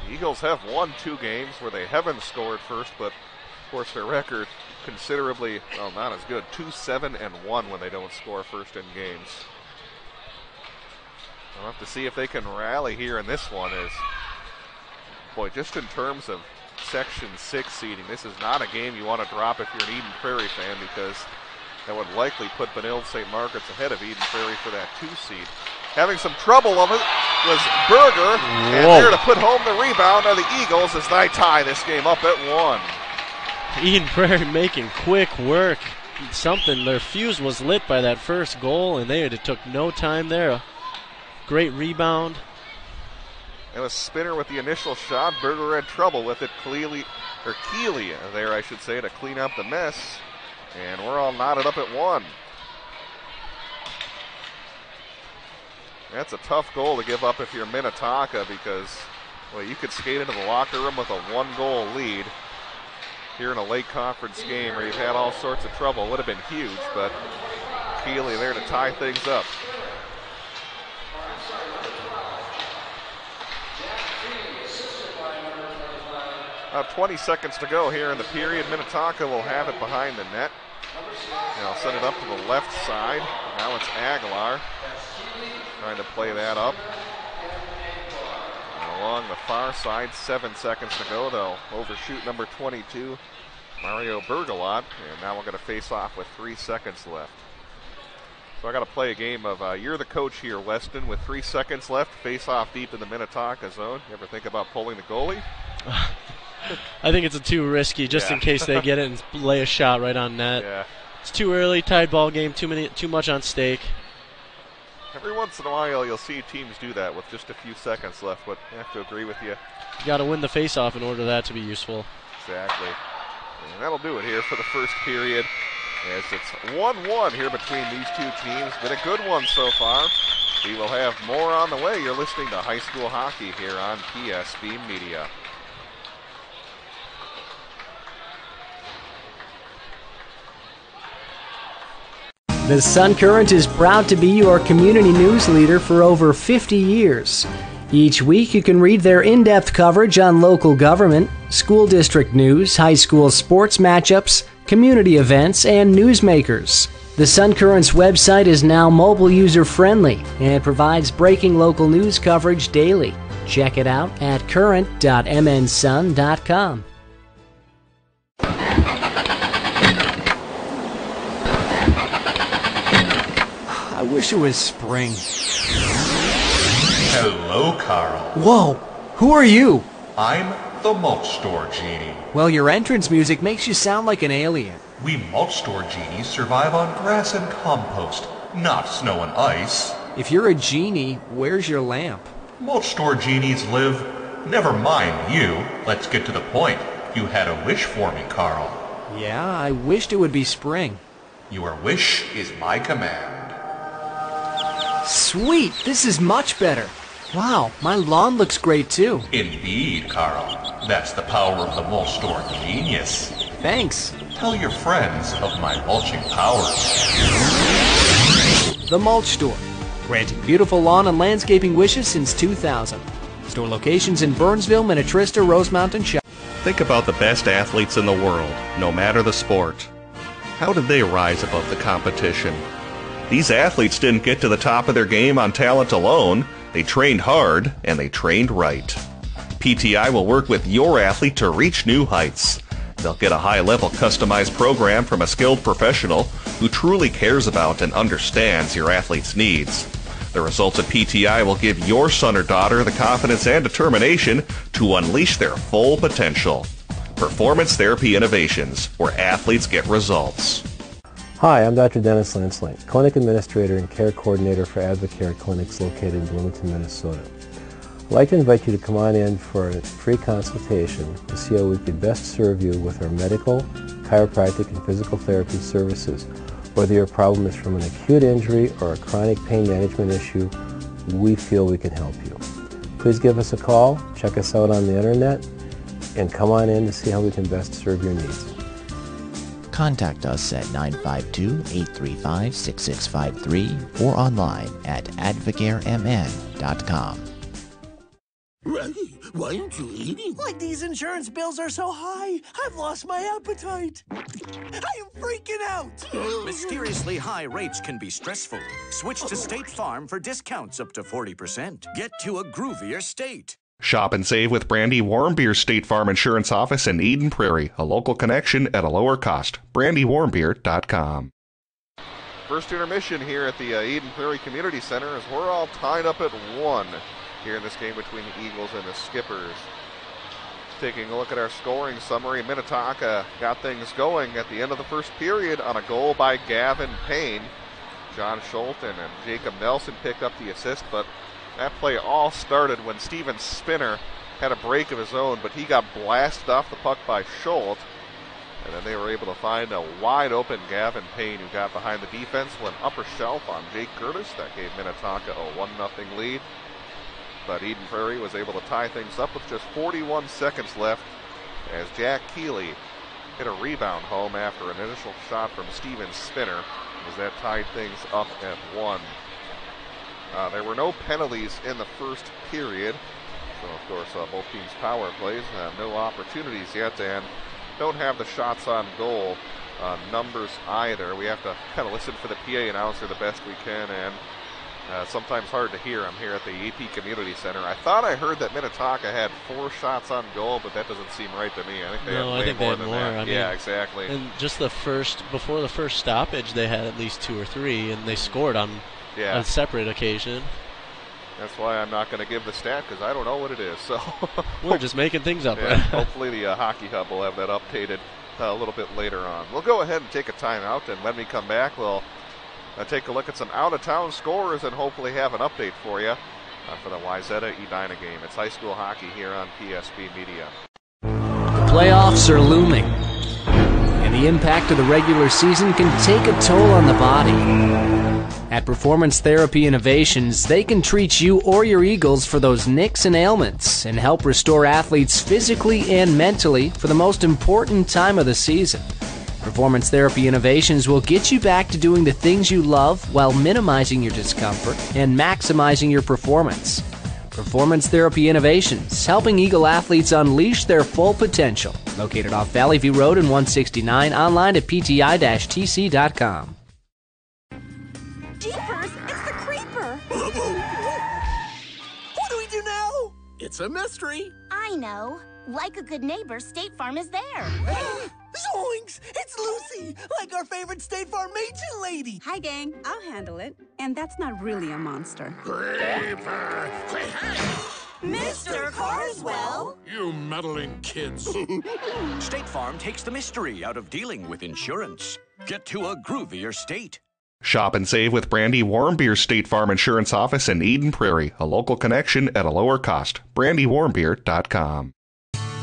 The Eagles have won 2 games where they haven't scored first, but of course their record considerably, well, not as good. 2-7-1 when they don't score first in games. I'll have to see if they can rally here in this one. As, boy, just in terms of Section 6 seeding, this is not a game you want to drop if you're an Eden Prairie fan, because that would likely put Benilde St. Margaret's ahead of Eden Prairie for that 2 seed. having some trouble of it was Berger. And there to put home the rebound are the Eagles as they tie this game up at 1. Eden Prairie making quick work. Their fuse was lit by that first goal, and it took no time there. Great rebound. It was Spinner with the initial shot. Berger had trouble with it. Keeley there, I should say, to clean up the mess. And we're all knotted up at 1. That's a tough goal to give up if you're Minnetonka because, well, you could skate into the locker room with a 1-goal lead. Here in a late conference game where you've had all sorts of trouble. Would have been huge, but Keeley there to tie things up. 20 seconds to go here in the period. Minnetonka will have it behind the net. And I'll set it up to the left side. Now it's Aguilar trying to play that up. And along the far side, 7 seconds to go. They'll overshoot number 22, Mario Bergalot. And now we're going to face off with 3 seconds left. So I got to play a game of you're the coach here, Weston, with 3 seconds left. Face off deep in the Minnetonka zone. You ever think about pulling the goalie? I think it's too risky just in case they get it and lay a shot right on net. Yeah. It's too early, tied ball game, too much on stake. Every once in a while you'll see teams do that with just a few seconds left, but I have to agree with you. You got to win the face-off in order for that to be useful. Exactly. And that'll do it here for the first period as it's 1-1 here between these two teams. Been a good one so far. We will have more on the way. You're listening to high school hockey here on PSB Media. The Sun Current is proud to be your community news leader for over 50 years. Each week you can read their in-depth coverage on local government, school district news, high school sports matchups, community events, and newsmakers. The Sun Current's website is now mobile user-friendly and provides breaking local news coverage daily. Check it out at current.mnsun.com. I wish it was spring. Hello, Carl. Whoa, who are you? I'm the Mulch Store Genie. Well, your entrance music makes you sound like an alien. We Mulch Store Genies survive on grass and compost, not snow and ice. If you're a genie, where's your lamp? Mulch Store Genies live... Never mind you. Let's get to the point. You had a wish for me, Carl. Yeah, I wished it would be spring. Your wish is my command. Sweet, this is much better. Wow, my lawn looks great too. Indeed, Carl. That's the power of the Mulch Store genius. Thanks. Tell your friends of my mulching powers. The Mulch Store, granting beautiful lawn and landscaping wishes since 2000. Store locations in Burnsville, Minnetrista, Rosemount, and Shell. Think about the best athletes in the world, no matter the sport. How did they rise above the competition? These athletes didn't get to the top of their game on talent alone. They trained hard, and they trained right. PTI will work with your athlete to reach new heights. They'll get a high-level customized program from a skilled professional who truly cares about and understands your athlete's needs. The results of PTI will give your son or daughter the confidence and determination to unleash their full potential. Performance Therapy Innovations, where athletes get results. Hi, I'm Dr. Dennis Lanslink, Clinic Administrator and Care Coordinator for Advocare Clinics located in Bloomington, Minnesota. I'd like to invite you to come on in for a free consultation to see how we could best serve you with our medical, chiropractic, and physical therapy services. Whether your problem is from an acute injury or a chronic pain management issue, we feel we can help you. Please give us a call, check us out on the internet, and come on in to see how we can best serve your needs. Contact us at 952-835-6653 or online at advocaremn.com. Why aren't you eating? Like these insurance bills are so high, I've lost my appetite. I am freaking out. Mysteriously high rates can be stressful. Switch to State Farm for discounts up to 40%. Get to a groovier state. Shop and save with Brandy Warmbeer's State Farm Insurance Office in Eden Prairie, a local connection at a lower cost. BrandyWarmbeer.com. First intermission here at the Eden Prairie Community Center as we're all tied up at 1 here in this game between the Eagles and the Skippers. Taking a look at our scoring summary, Minnetonka got things going at the end of the first period on a goal by Gavin Payne. John Schulten and Jacob Nelson picked up the assist, but that play all started when Steven Spinner had a break of his own, but he got blasted off the puck by Schultz. And then they were able to find a wide open Gavin Payne who got behind the defense, went upper shelf on Jake Curtis. That gave Minnetonka a 1-0 lead. But Eden Prairie was able to tie things up with just 41 seconds left as Jack Keeley hit a rebound home after an initial shot from Steven Spinner as that tied things up at 1. There were no penalties in the first period. So, of course, both teams' power plays, no opportunities yet, and don't have the shots on goal numbers either. We have to kind of listen for the PA announcer the best we can, and sometimes hard to hear. I'm here at the AP Community Center. I thought I heard that Minnetonka had 4 shots on goal, but that doesn't seem right to me. I think they had way more than that. I mean, yeah, exactly. And just before the first stoppage, they had at least 2 or 3, and they scored on a separate occasion. That's why I'm not going to give the stat, because I don't know what it is. So we're just making things up. Yeah, hopefully the Hockey Hub will have that updated a little bit later on. We'll go ahead and take a timeout, and when we come back, we'll take a look at some out-of-town scores and hopefully have an update for you for the Wayzata Edina game. It's high school hockey here on PSB Media. The playoffs are looming, and the impact of the regular season can take a toll on the body. At Performance Therapy Innovations, they can treat you or your Eagles for those nicks and ailments and help restore athletes physically and mentally for the most important time of the season. Performance Therapy Innovations will get you back to doing the things you love while minimizing your discomfort and maximizing your performance. Performance Therapy Innovations, helping Eagle athletes unleash their full potential. Located off Valley View Road and 169, online at pti-tc.com. Jeepers, it's the creeper! What do we do now? It's a mystery. I know. Like a good neighbor, State Farm is there. Zoinks! It's Lucy, like our favorite State Farm agent lady. Hi, gang. I'll handle it. And that's not really a monster. Creeper! Mr. Carswell! You meddling kids. State Farm takes the mystery out of dealing with insurance. Get to a groovier state. Shop and save with Brandy Warmbeer's State Farm Insurance Office in Eden Prairie, a local connection at a lower cost. BrandyWarmbeer.com.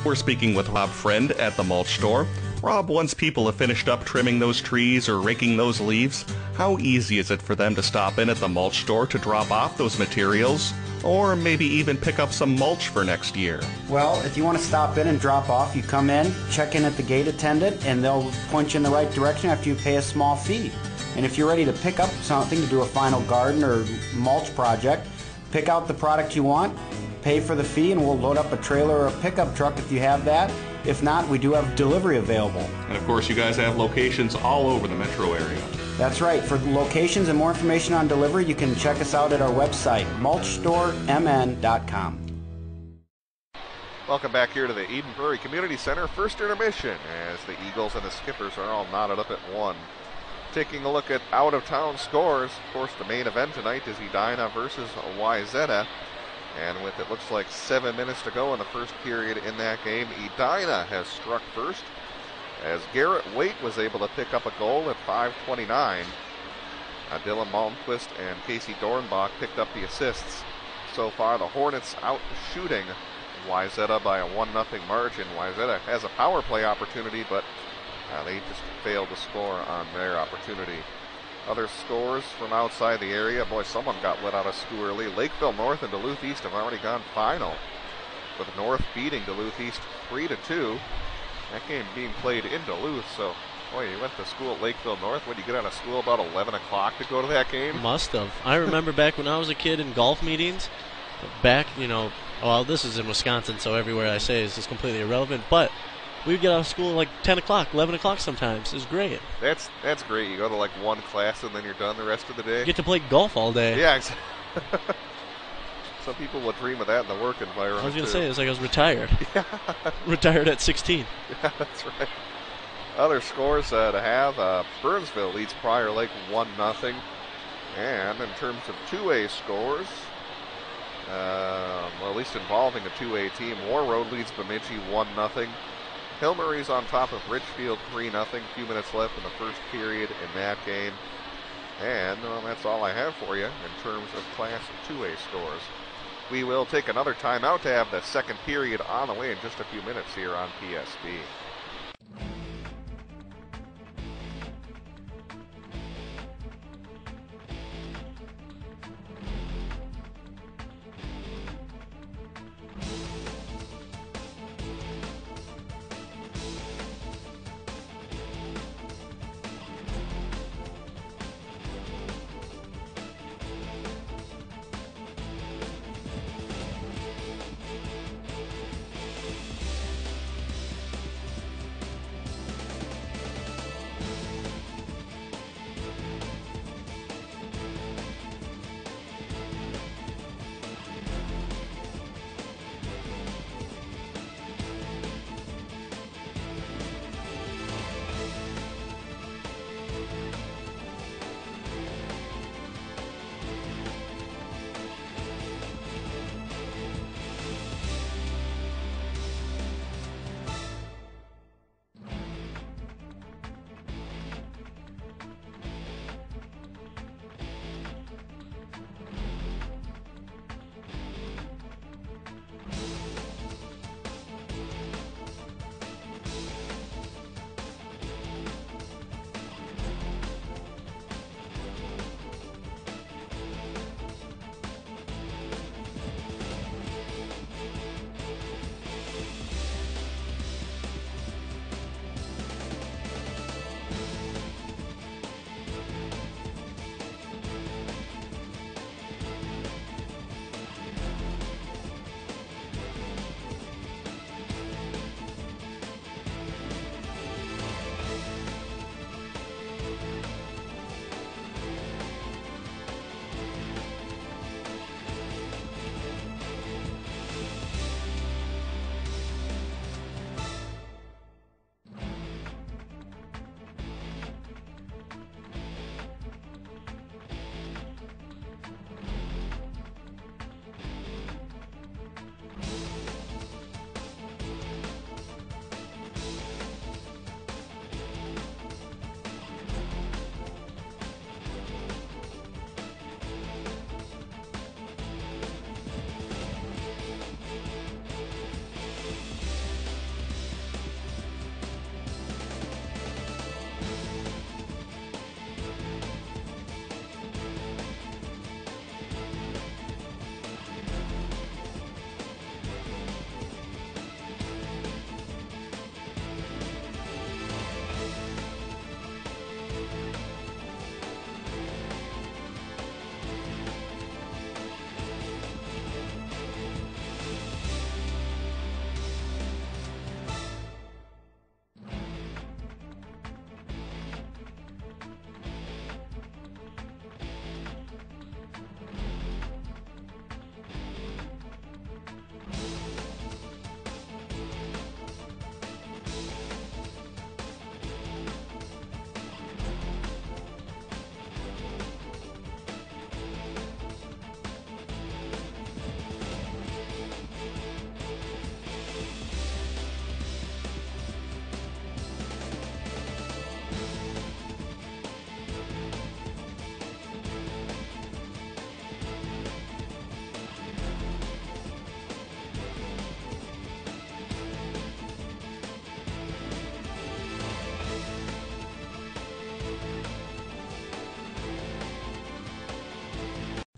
We're speaking with Rob Friend at the mulch store. Rob, once people have finished up trimming those trees or raking those leaves, how easy is it for them to stop in at the mulch store to drop off those materials? Or maybe even pick up some mulch for next year? Well, if you want to stop in and drop off, you come in, check in at the gate attendant, and they'll point you in the right direction after you pay a small fee. And if you're ready to pick up something to do a final garden or mulch project, pick out the product you want, pay for the fee, and we'll load up a trailer or a pickup truck if you have that. If not, we do have delivery available. And of course, you guys have locations all over the metro area. That's right. For locations and more information on delivery, you can check us out at our website, mulchstoremn.com. Welcome back here to the Eden Prairie Community Center. First intermission as the Eagles and the Skippers are all knotted up at 1. Taking a look at out-of-town scores, of course, the main event tonight is Edina versus Wayzata. And with it looks like 7 minutes to go in the first period in that game, Edina has struck first as Garrett Waite was able to pick up a goal at 5:29. Dylan Malmquist and Casey Dornbach picked up the assists. So far, the Hornets out shooting Wayzata by a 1-0 margin. Wayzata has a power play opportunity, but they just failed to score on their opportunity. Other scores from outside the area. Boy, someone got let out of school early. Lakeville North and Duluth East have already gone final, with North beating Duluth East 3-2. That game being played in Duluth, so boy, you went to school at Lakeville North. When did you get out of school about 11 o'clock to go to that game? Must have. I remember back when I was a kid in golf meetings, back, well, this is in Wisconsin, so everywhere I say is completely irrelevant, but we'd get out of school like 10 o'clock, 11 o'clock sometimes. It's great. That's great. You go to like one class and then you're done the rest of the day. You get to play golf all day. Yeah, exactly. Some people will dream of that in the work environment. I was going to say, it's like I was retired. Yeah. Retired at 16. Yeah, that's right. Other scores to have, Burnsville leads Prairie Lake 1-0. And in terms of 2A scores, well, at least involving a 2A team, War Road leads Bemidji 1-0. Hill Murray's on top of Richfield 3-0. A few minutes left in the first period in that game. And well, that's all I have for you in terms of Class 2A scores. We will take another timeout to have the second period on the way in just a few minutes here on PSB.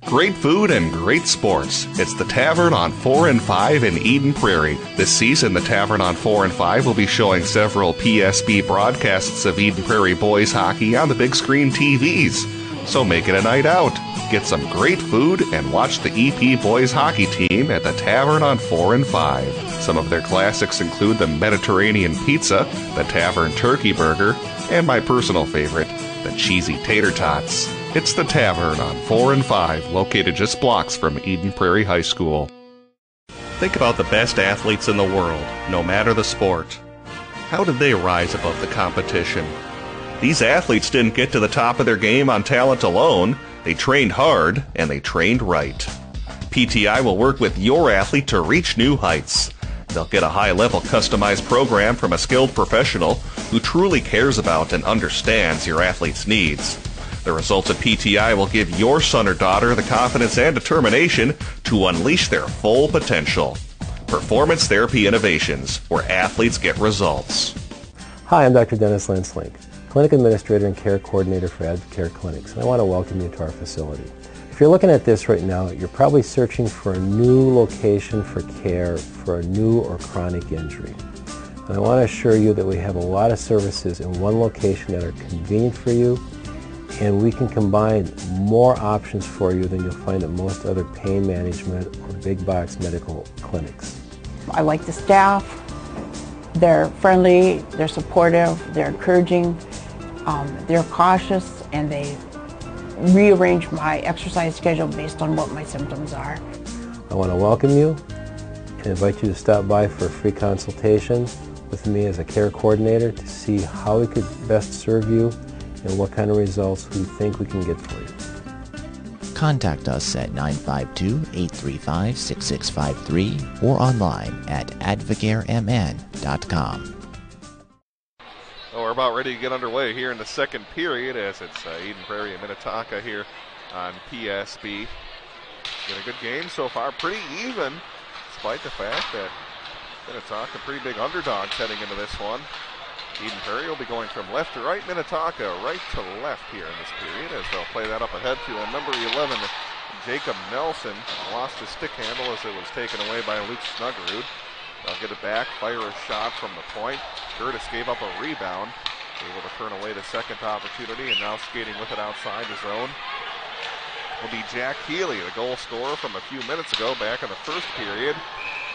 Great food and great sports. It's the Tavern on 4 and 5 in Eden Prairie. This season, the Tavern on 4 and 5 will be showing several PSB broadcasts of Eden Prairie boys hockey on the big screen TVs. So make it a night out. Get some great food and watch the EP boys hockey team at the Tavern on 4 and 5. Some of their classics include the Mediterranean pizza, the Tavern turkey burger, and my personal favorite, the cheesy tater tots. It's the Tavern on 4 and 5, located just blocks from Eden Prairie High School. Think about the best athletes in the world, no matter the sport. How did they rise above the competition? These athletes didn't get to the top of their game on talent alone. They trained hard, and they trained right. PTI will work with your athlete to reach new heights. They'll get a high-level customized program from a skilled professional who truly cares about and understands your athlete's needs. The results of PTI will give your son or daughter the confidence and determination to unleash their full potential. Performance Therapy Innovations, where athletes get results. Hi, I'm Dr. Dennis Linslink, Clinic Administrator and Care Coordinator for Advocare Clinics, and I want to welcome you to our facility. If you're looking at this right now, you're probably searching for a new location for care for a new or chronic injury. And I want to assure you that we have a lot of services in one location that are convenient for you, and we can combine more options for you than you'll find at most other pain management or big box medical clinics. I like the staff. They're friendly, they're supportive, they're encouraging, they're cautious, and they rearrange my exercise schedule based on what my symptoms are. I want to welcome you and invite you to stop by for a free consultation with me as a care coordinator to see how we could best serve you and what kind of results we think we can get for you. Contact us at 952-835-6653 or online at advocaremn.com. Well, we're about ready to get underway here in the second period as it's Eden Prairie and Minnetonka here on PSB. Been a good game so far, pretty even, despite the fact that Minnetonka pretty big underdogs heading into this one. Eden Prairie will be going from left to right, Minnetonka right to left here in this period as they'll play that up ahead to number 11, Jacob Nelson. Lost his stick handle as it was taken away by Luke Snuggerud. They'll get it back, fire a shot from the point. Curtis gave up a rebound, able to turn away the second opportunity, and now skating with it outside the zone will be Jack Healy, the goal scorer from a few minutes ago back in the first period.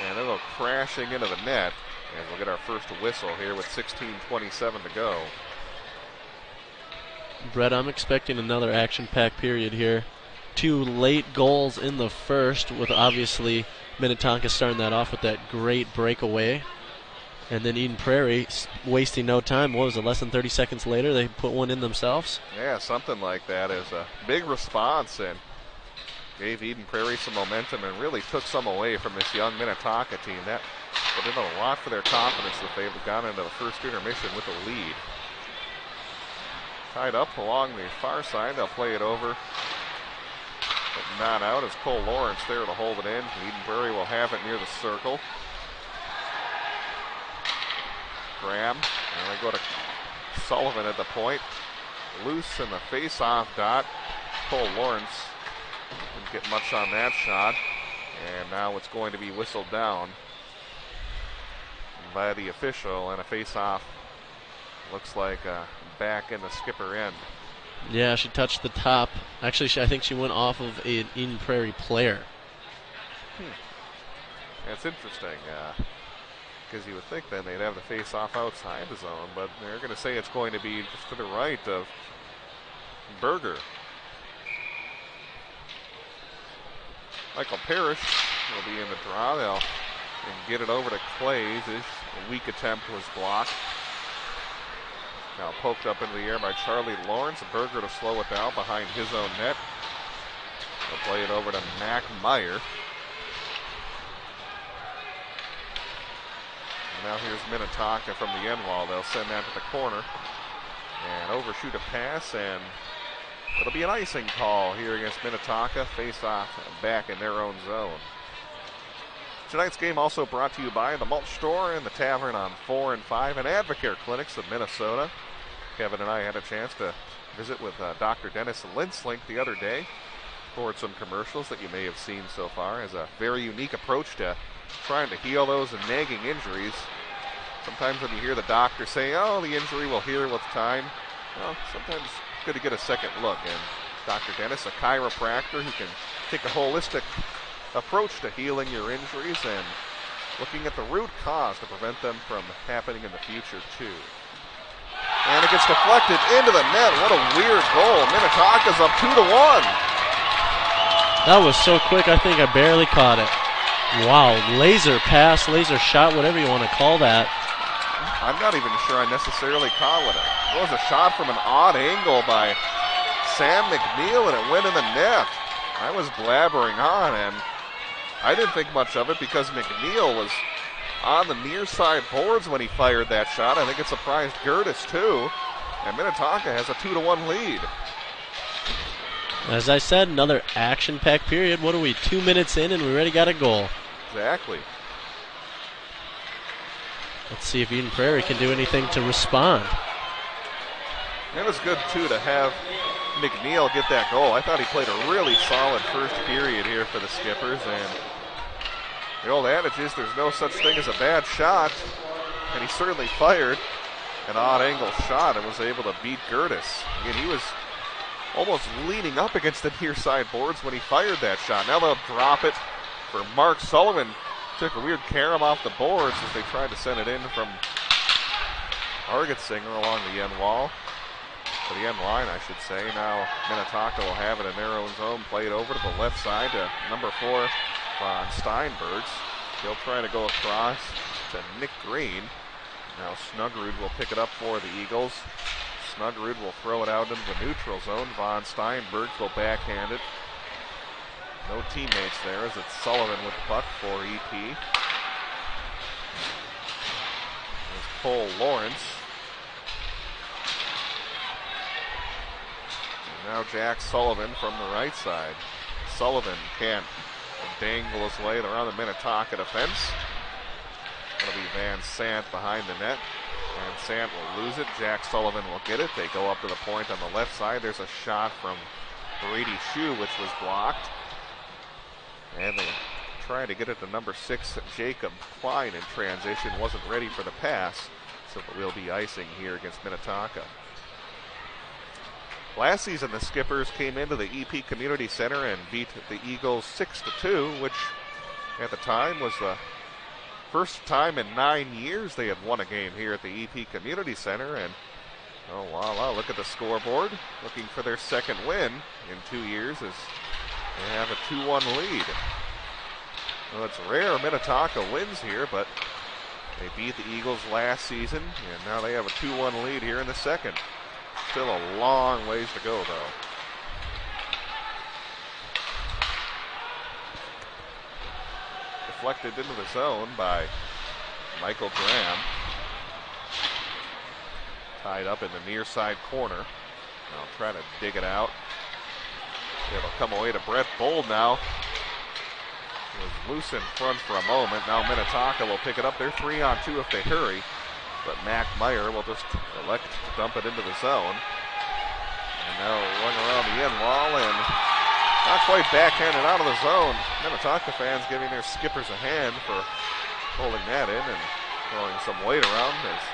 And they'll go crashing into the net. And we'll get our first whistle here with 16:27 to go. Brett, I'm expecting another action-packed period here. 2 late goals in the first, with obviously Minnetonka starting that off with that great breakaway. And then Eden Prairie wasting no time. What was it, less than 30 seconds later, they put one in themselves? Yeah, something like that is a big response and gave Eden Prairie some momentum and really took some away from this young Minnetonka team. That did a lot for their confidence that they've gone into the first intermission with a lead. Tied up along the far side, they'll play it over, but not out as Cole Lawrence there to hold it in. Eden Prairie will have it near the circle. Graham, and they go to Sullivan at the point. Loose in the face-off dot. Cole Lawrence didn't get much on that shot, and now it's going to be whistled down by the official, and a face-off looks like back in the skipper end. Yeah, she touched the top. Actually, I think she went off of an Eden Prairie player. That's interesting, because you would think then they'd have the face-off outside the zone, but they're going to say it's going to be just to the right of Berger. Michael Parrish will be in the draw. They'll get it over to Clays. His weak attempt was blocked. Now poked up into the air by Charlie Lawrence. Berger to slow it down behind his own net. They'll play it over to Mac Meyer. And now here's Minnetonka from the end wall. They'll send that to the corner and overshoot a pass, and it'll be an icing call here against Minnetonka. Face off back in their own zone. Tonight's game also brought to you by the Mulch Store and the Tavern on 4 and 5 and Advocare Clinics of Minnesota. Kevin and I had a chance to visit with Dr. Dennis Linslink the other day. Forward some commercials that you may have seen so far. Has a very unique approach to trying to heal those nagging injuries. Sometimes when you hear the doctor say, oh, the injury will heal with time, well, sometimes it's good to get a second look. And Dr. Dennis, a chiropractor who can take a holistic approach to healing your injuries and looking at the root cause to prevent them from happening in the future too. And it gets deflected into the net. What a weird goal. Minnetonka's up 2-1. That was so quick, I think I barely caught it. Wow, laser pass, laser shot, whatever you want to call that. I'm not even sure I necessarily call it. It was a shot from an odd angle by Sam McNeil, and it went in the net. I was blabbering on, and I didn't think much of it because McNeil was on the near side boards when he fired that shot. I think it surprised Gertis too, and Minnetonka has a 2-1 lead. As I said, another action-packed period. What are we, 2 minutes in and we already got a goal? Exactly. Let's see if Eden Prairie can do anything to respond. It was good too to have McNeil get that goal. I thought he played a really solid first period here for the Skippers, and the old adage is there's no such thing as a bad shot, and he certainly fired an odd angle shot and was able to beat Gertis. Again, he was almost leaning up against the near side boards when he fired that shot. Now they'll drop it for Mark Sullivan. Took a weird carom off the boards as they tried to send it in from Argetsinger along the end wall. To the end line, I should say. Now Minnetonka will have it in their own zone. Played over to the left side to number 4, Von Steinbergs. He'll try to go across to Nick Green. Now Snuggerud will pick it up for the Eagles. Snuggerud will throw it out into the neutral zone. Von Steinbergs will backhand it. No teammates there as it's Sullivan with the puck for EP. There's Cole Lawrence. And now Jack Sullivan from the right side. Sullivan can't dangle his way around the Minnetonka defense. It'll be Van Sant behind the net. Van Sant will lose it. Jack Sullivan will get it. They go up to the point on the left side. There's a shot from Brady Shue, which was blocked. And they try to get it to number 6, Jacob Klein in transition. Wasn't ready for the pass, so it will be icing here against Minnetonka. Last season, the Skippers came into the EP Community Center and beat the Eagles 6-2, which at the time was the first time in 9 years they had won a game here at the EP Community Center. And oh, wow, look at the scoreboard. Looking for their second win in 2 years as they have a 2-1 lead. Well, it's rare Minnetonka wins here, but they beat the Eagles last season, and now they have a 2-1 lead here in the second. Still a long ways to go, though. Deflected into the zone by Michael Graham. Tied up in the near side corner. Now trying to dig it out. It'll come away to Brett Bold now. It was loose in front for a moment. Now Minnetonka will pick it up. They're 3-on-2 if they hurry. But Mac Meyer will just elect to dump it into the zone. And now run around the end wall and not quite backhanded out of the zone. Minnetonka fans giving their Skippers a hand for holding that in and throwing some weight around as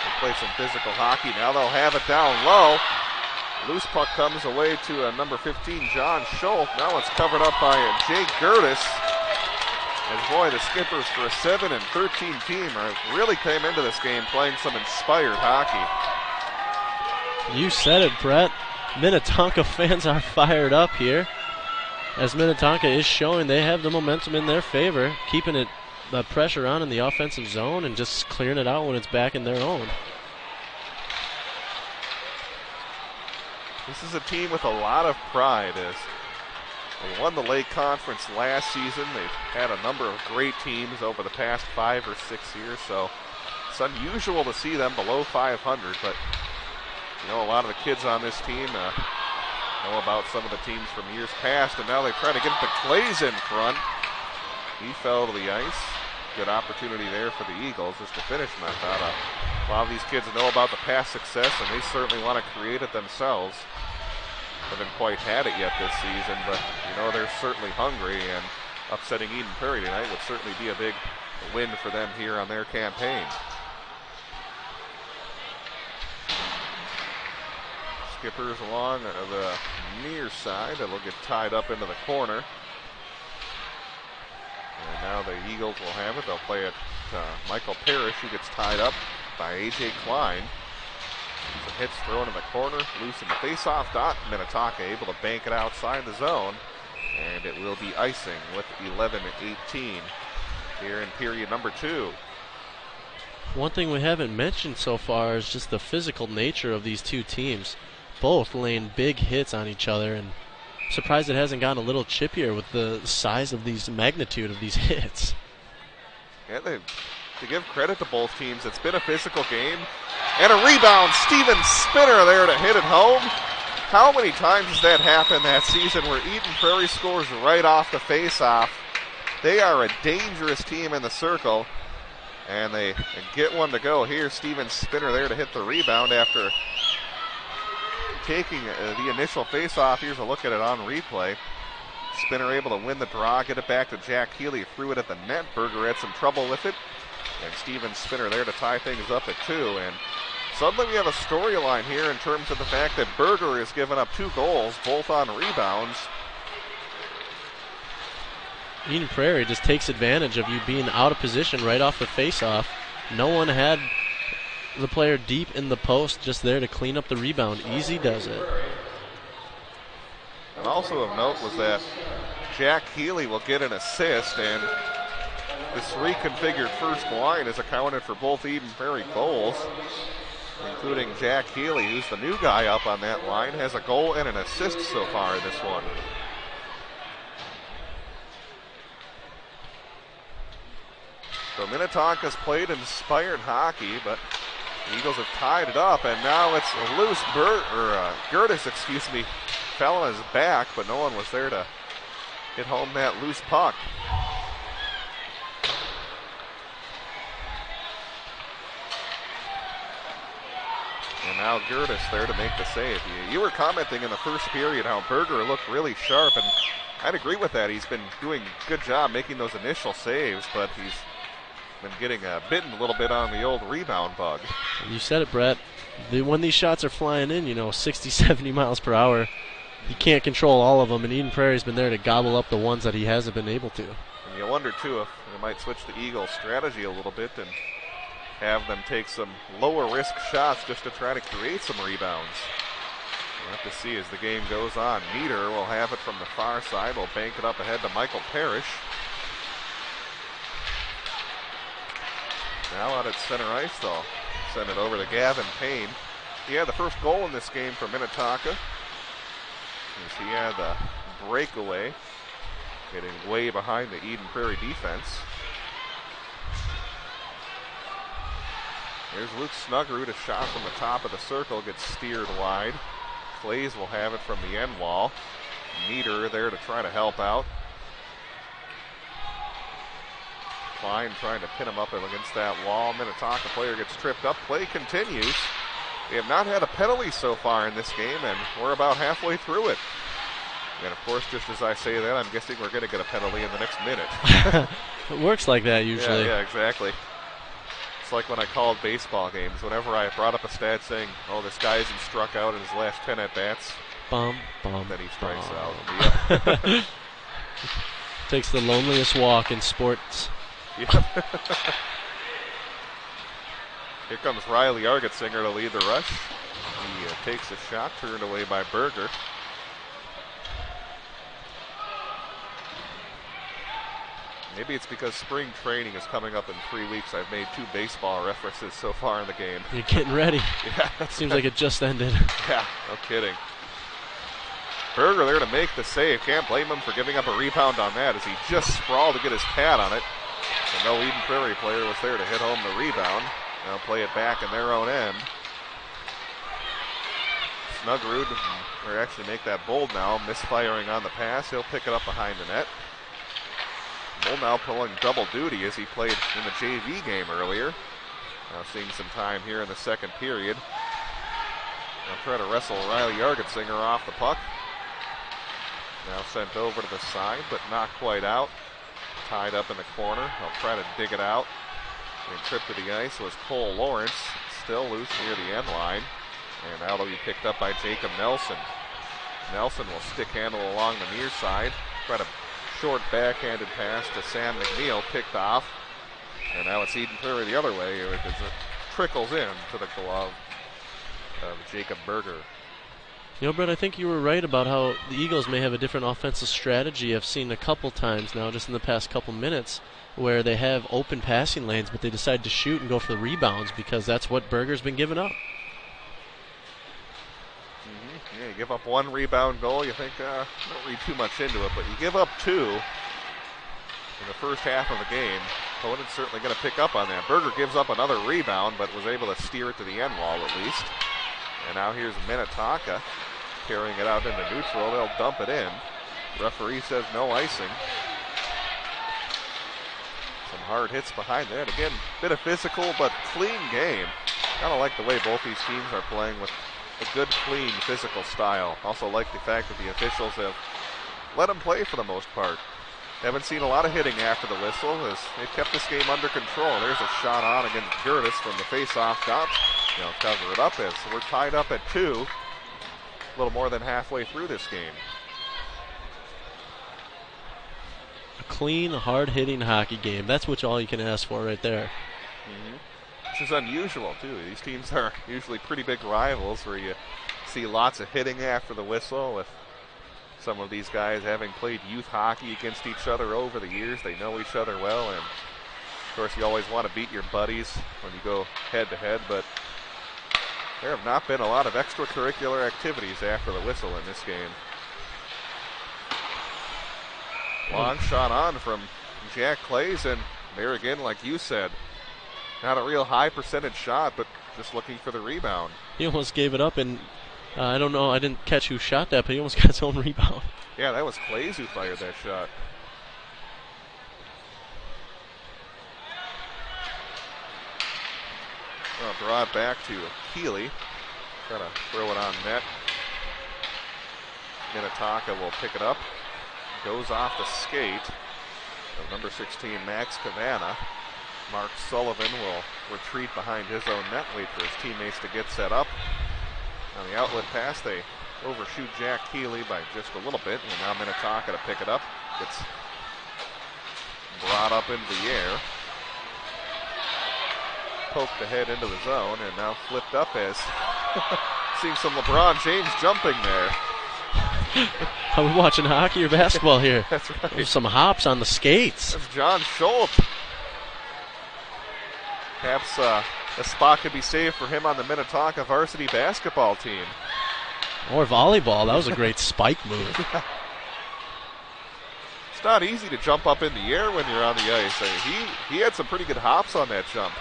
they play some physical hockey. Now they'll have it down low. Loose puck comes away to number 15, John Schultz. Now it's covered up by Jake Gertis. And boy, the Skippers for a 7-13 team really came into this game playing some inspired hockey. You said it, Brett. Minnetonka fans are fired up here, as Minnetonka is showing they have the momentum in their favor, keeping it the pressure on in the offensive zone and just clearing it out when it's back in their own. This is a team with a lot of pride as they won the Lake Conference last season. They've had a number of great teams over the past 5 or 6 years, so it's unusual to see them below 500, but you know, a lot of the kids on this team know about some of the teams from years past, and now they try to get the Clays in front. He fell to the ice. Good opportunity there for the Eagles just to finish, and I thought a lot of these kids know about the past success, and they certainly want to create it themselves. Haven't quite had it yet this season, but you know they're certainly hungry, and upsetting Eden Prairie tonight would certainly be a big win for them here on their campaign. Skippers along the near side. It'll get tied up into the corner. And now the Eagles will have it. They'll play it to Michael Parrish, who gets tied up by A.J. Klein. Some hits thrown in the corner, loose in the face-off dot. Minnetonka able to bank it outside the zone. And it will be icing with 11-18 here in period number 2. One thing we haven't mentioned so far is just the physical nature of these two teams. Both laying big hits on each other, and I'm surprised it hasn't gotten a little chippier with the size of these magnitude of these hits. Yeah, to give credit to both teams, it's been a physical game. And a rebound, Steven Spinner there to hit it home. How many times has that happened that season where Eden Prairie scores right off the face-off? They are a dangerous team in the circle, and they get one to go here. Steven Spinner there to hit the rebound after taking the initial face-off. Here's a look at it on replay. Spinner able to win the draw, get it back to Jack Healy, threw it at the net. Berger had some trouble with it, and Steven Spinner there to tie things up at 2. And suddenly we have a storyline here in terms of the fact that Berger has given up 2 goals, both on rebounds. Eden Prairie just takes advantage of you being out of position right off the face-off. No one had the player deep in the post, just there to clean up the rebound. Easy does it. And also of note was that Jack Healy will get an assist, and this reconfigured first line is accounted for both Eden Prairie goals, including Jack Healy, who's the new guy up on that line, has a goal and an assist so far in this one. So Minnetonka's played inspired hockey, but the Eagles have tied it up, and now it's a loose Gertis, fell on his back, but no one was there to hit home that loose puck. And now Gertis there to make the save. You were commenting in the first period how Berger looked really sharp, and I'd agree with that. He's been doing a good job making those initial saves, but he's been getting bitten a little bit on the old rebound bug. You said it, Brett. When these shots are flying in, 60, 70 miles per hour, you can't control all of them, and Eden Prairie's been there to gobble up the ones that he hasn't been able to. And you wonder, too, if they might switch the Eagles' strategy a little bit and have them take some lower-risk shots just to try to create some rebounds. We'll have to see as the game goes on. Nieder will have it from the far side. Will bank it up ahead to Michael Parrish. Now out at center ice, they'll send it over to Gavin Payne. He had the first goal in this game for Minnetonka. As he had the breakaway, getting way behind the Eden Prairie defense. Here's Luke Snuggerud, a shot from the top of the circle, gets steered wide. Clays will have it from the end wall. Nieder there to try to help out. Klein trying to pin him up against that wall. Minnetonka player gets tripped up. Play continues. We have not had a penalty so far in this game, and we're about halfway through it. And of course, just as I say that, I'm guessing we're going to get a penalty in the next minute. It works like that usually. Yeah, exactly. It's like when I called baseball games. Whenever I brought up a stat saying, oh, this guy hasn't struck out in his last 10 at-bats, then he strikes out. Yep. Takes the loneliest walk in sports. Yep. Here comes Riley Argetsinger to lead the rush. He takes a shot, turned away by Berger. Maybe it's because spring training is coming up in 3 weeks. I've made 2 baseball references so far in the game. You're getting ready. Yeah. Seems like it just ended. Yeah, no kidding. Berger there to make the save. Can't blame him for giving up a rebound on that as he just sprawled to get his pad on it. And no Eden Prairie player was there to hit home the rebound. Now play it back in their own end. Snuggerud, or actually make that bold now, misfiring on the pass. He'll pick it up behind the net. Bull now pulling double duty as he played in the JV game earlier. Now seeing some time here in the second period. Now try to wrestle Riley Argetsinger off the puck. Now sent over to the side, but not quite out. Tied up in the corner. He'll try to dig it out. And trip to the ice was Cole Lawrence. Still loose near the end line. And that'll be picked up by Jacob Nelson. Nelson will stick handle along the near side. Try to short backhanded pass to Sam McNeil, picked off. And now it's Eden Prairie the other way as it trickles in to the glove of Jacob Berger. You know, Brett, I think you were right about how the Eagles may have a different offensive strategy. I've seen a couple times now, just in the past couple minutes, where they have open passing lanes, but they decide to shoot and go for the rebounds because that's what Berger's been giving up. Yeah, you give up one rebound goal, you think, don't read too much into it, but you give up two in the first half of the game. Opponent's certainly going to pick up on that. Berger gives up another rebound, but was able to steer it to the end wall at least. And now here's Minnetonka carrying it out into neutral. They'll dump it in. Referee says no icing. Some hard hits behind that. Again, bit of physical but clean game. Kind of like the way both these teams are playing with a good, clean, physical style. Also like the fact that the officials have let them play for the most part. Haven't seen a lot of hitting after the whistle as they kept this game under control. There's a shot on against Gertis from the face-off dot. They'll cover it up as we're tied up at 2. A little more than halfway through this game. A clean, hard-hitting hockey game. That's what all you can ask for right there. Mm-hmm. Which is unusual, too. These teams are usually pretty big rivals where you see lots of hitting after the whistle with some of these guys having played youth hockey against each other over the years. They know each other well, and of course you always want to beat your buddies when you go head-to-head, but there have not been a lot of extracurricular activities after the whistle in this game. Long shot on from Jack Clays, and there again, like you said, not a real high percentage shot, but just looking for the rebound. He almost gave it up, and I don't know, I didn't catch who shot that, but he almost got his own rebound. Yeah, that was Clays who fired that shot. Brought back to Keeley. Try to throw it on net. Minnetonka will pick it up. Goes off the skate of number 16, Max Cavana. Mark Sullivan will retreat behind his own net, wait for his teammates to get set up. On the outlet pass, they overshoot Jack Keeley by just a little bit, and now Minnetonka to pick it up. It's brought up into the air. Poked ahead into the zone, and now flipped up as seeing some LeBron James jumping there. Are we watching hockey or basketball here? That's right. There's some hops on the skates. That's John Schultz. Perhaps a spot could be saved for him on the Minnetonka varsity basketball team. Or volleyball. That was a great spike move. It's not easy to jump up in the air when you're on the ice. I mean, he had some pretty good hops on that jump.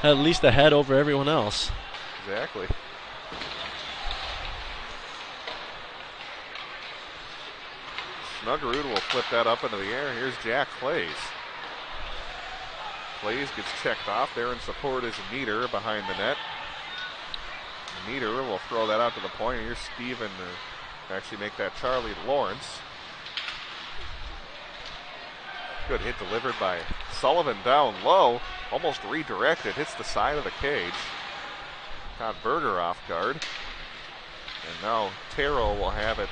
At least a head over everyone else. Exactly. Snuggerud will flip that up into the air. Here's Jack Clays. Clays gets checked off there in support is Nieder behind the net. Nieder will throw that out to the point. Here's Steven to actually make that Charlie Lawrence. Good hit delivered by Sullivan down low. Almost redirected. Hits the side of the cage. Caught Berger off guard. And now Terrell will have it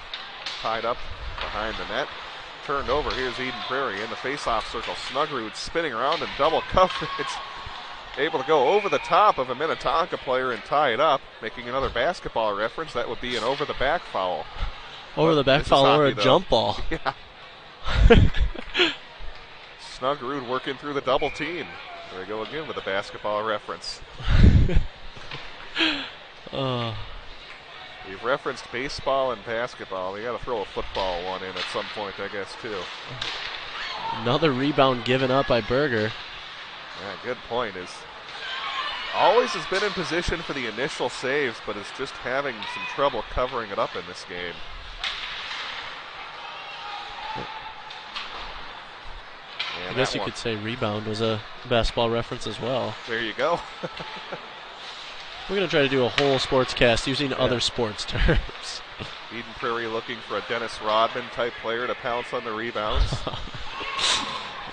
tied up behind the net. Turned over. Here's Eden Prairie in the face-off circle. Snuggerud spinning around in double coverage. Able to go over the top of a Minnetonka player and tie it up. Making another basketball reference. That would be an over-the-back foul. Over the back foul or a jump ball. Yeah. Snuggerud working through the double team. There we go again with a basketball reference. We've referenced baseball and basketball. We got to throw a football one in at some point, I guess, too. Another rebound given up by Berger. Yeah, good point. Is always has been in position for the initial saves, but is just having some trouble covering it up in this game. I guess you could say rebound was a basketball reference as well. There you go. We're going to try to do a whole sportscast using other sports terms. Eden Prairie looking for a Dennis Rodman type player to pounce on the rebounds.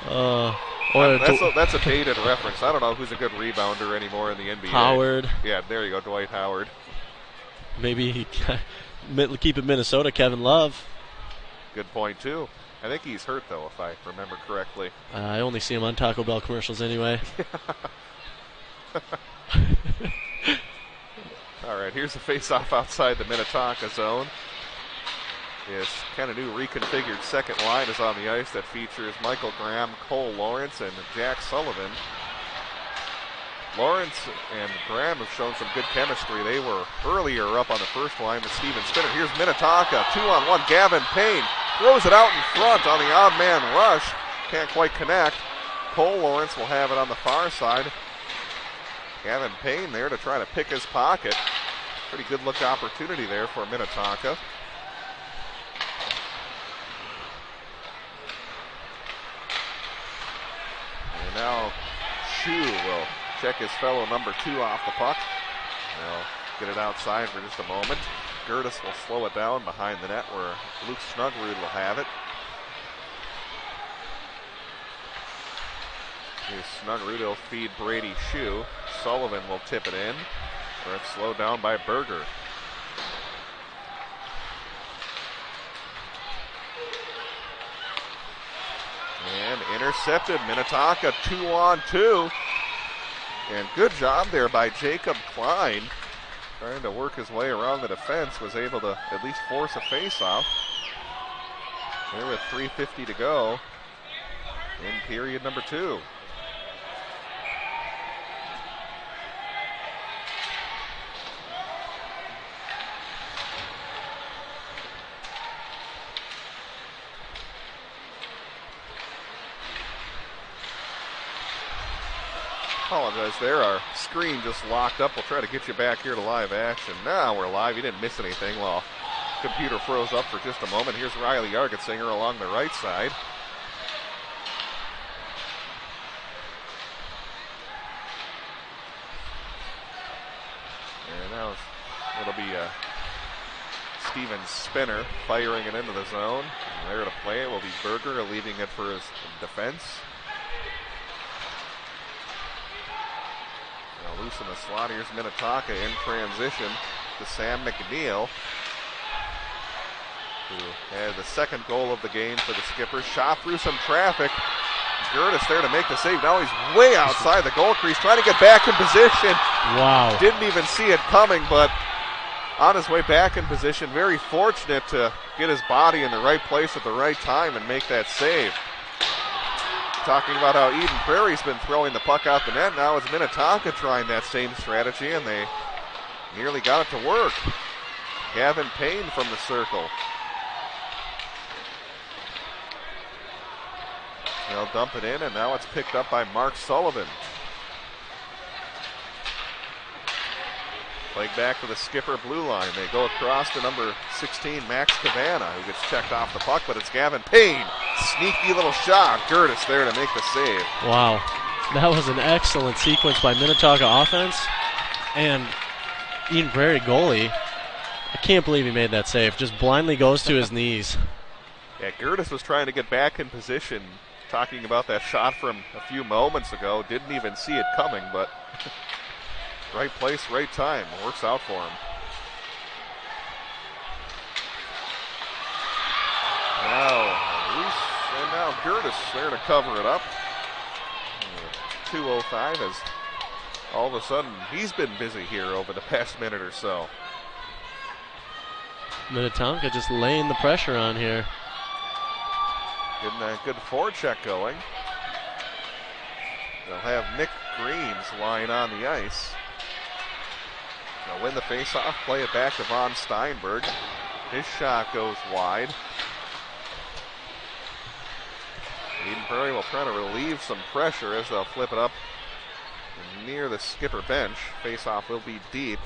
That's a dated reference. I don't know who's a good rebounder anymore in the NBA. Howard. Yeah, there you go, Dwight Howard. Maybe keep it Minnesota, Kevin Love. Good point, too. I think he's hurt, though, if I remember correctly. I only see him on Taco Bell commercials anyway. All right, here's the face-off outside the Minnetonka zone. This kind of new reconfigured second line is on the ice that features Michael Graham, Cole Lawrence, and Jack Sullivan. Lawrence and Graham have shown some good chemistry. They were earlier up on the first line with Steven Spinner. Here's Minnetonka, 2-on-1. Gavin Payne throws it out in front on the odd man rush. Can't quite connect. Cole Lawrence will have it on the far side. Gavin Payne there to try to pick his pocket. Pretty good look opportunity there for Minnetonka. And now Shu will check his fellow number 2 off the puck. They'll get it outside for just a moment. Gertis will slow it down behind the net where Luke Snugrud will have it. Here's Snugrud, he'll feed Brady Shu. Sullivan will tip it in, or it's slowed down by Berger. And intercepted, Minnetonka 2-on-2. And good job there by Jacob Klein. Trying to work his way around the defense, was able to at least force a face-off. There with 3:50 to go in period number 2. Apologize there, our screen just locked up. We'll try to get you back here to live action. Now we're live. You didn't miss anything. Well, computer froze up for just a moment. Here's Riley Argetsinger along the right side. And now it'll be Steven Spinner firing it into the zone. And there to play it will be Berger, leaving it for his defense. Now loose in the slot. Here's Minnetonka in transition to Sam McNeil, who had the second goal of the game for the Skippers. Shot through some traffic. Gertis there to make the save. Now he's way outside the goal crease, trying to get back in position. Wow. Didn't even see it coming, but on his way back in position, very fortunate to get his body in the right place at the right time and make that save. Talking about how Eden Prairie's been throwing the puck out the net. Now it's Minnetonka trying that same strategy, and they nearly got it to work. Gavin Payne from the circle. They'll dump it in, and now it's picked up by Mark Sullivan. Played back to the Skipper blue line. They go across to number 16, Max Cavana, who gets checked off the puck, but it's Gavin Payne. Sneaky little shot. Gertis there to make the save. Wow. That was an excellent sequence by Minnetonka offense. And Eden Prairie goalie, I can't believe he made that save. Just blindly goes to his knees. Yeah, Gertis was trying to get back in position. Talking about that shot from a few moments ago. Didn't even see it coming, but right place, right time. Works out for him. Now Gertis there to cover it up. 2:05 as all of a sudden he's been busy here over the past minute or so. Minnetonka just laying the pressure on here. Getting a good forecheck going. They'll have Nick Greaves lying on the ice. They'll win the faceoff, play it back to Von Steinberg. His shot goes wide. Eden Prairie will try to relieve some pressure as they'll flip it up near the Skipper bench. Faceoff will be deep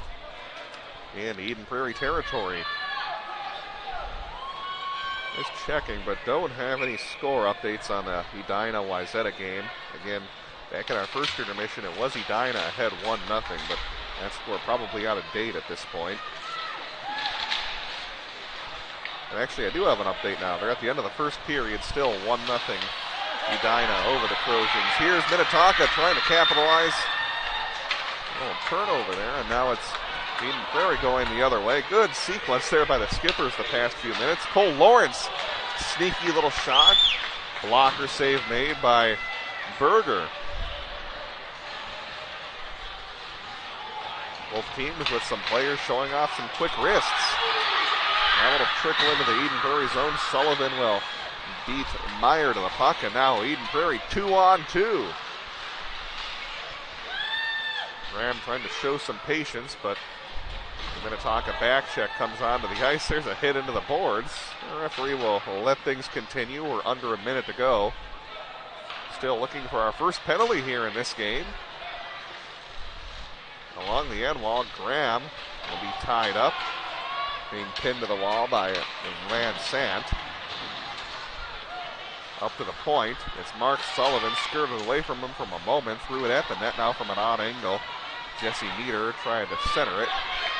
in Eden Prairie territory. Just checking, but don't have any score updates on the Edina-Wayzata game. Again, back in our first intermission, it was Edina ahead 1-0, but that score probably out of date at this point. And actually, I do have an update now. They're at the end of the first period, still 1-0 Edina over the Trojans. Here's Minnetonka trying to capitalize. A little turnover there, and now it's Eden Prairie going the other way. Good sequence there by the Skippers the past few minutes. Cole Lawrence, sneaky little shot. Blocker save made by Berger. Both teams with some players showing off some quick wrists. Now it'll trickle into the Eden Prairie zone. Sullivan will beat Meyer to the puck, and now Eden Prairie 2-on-2. Graham trying to show some patience, but the Minnetonka back check comes onto the ice. There's a hit into the boards. The referee will let things continue. We're under a minute to go. Still looking for our first penalty here in this game. Along the end wall, Graham will be tied up, being pinned to the wall by Van Sant. Up to the point, it's Mark Sullivan, skirted away from him from a moment, threw it at the net now from an odd angle. Jesse Nieder tried to center it.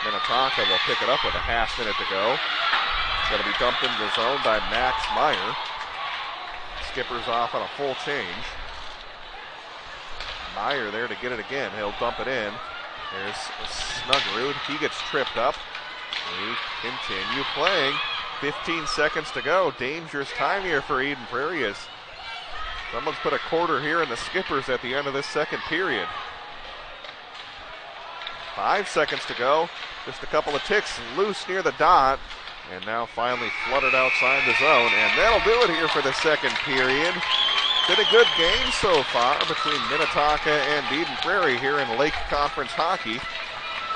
Minnetonka will pick it up with a half minute to go. It's going to be dumped into the zone by Max Meyer. Skipper's off on a full change. Meyer there to get it again. He'll dump it in. There's Snuggerud. He gets tripped up. We continue playing. 15 seconds to go. Dangerous time here for Eden Prairie as someone's put a quarter here in the Skippers at the end of this second period. 5 seconds to go. Just a couple of ticks loose near the dot. And now finally flooded outside the zone. And that'll do it here for the second period. Been a good game so far between Minnetonka and Eden Prairie here in Lake Conference Hockey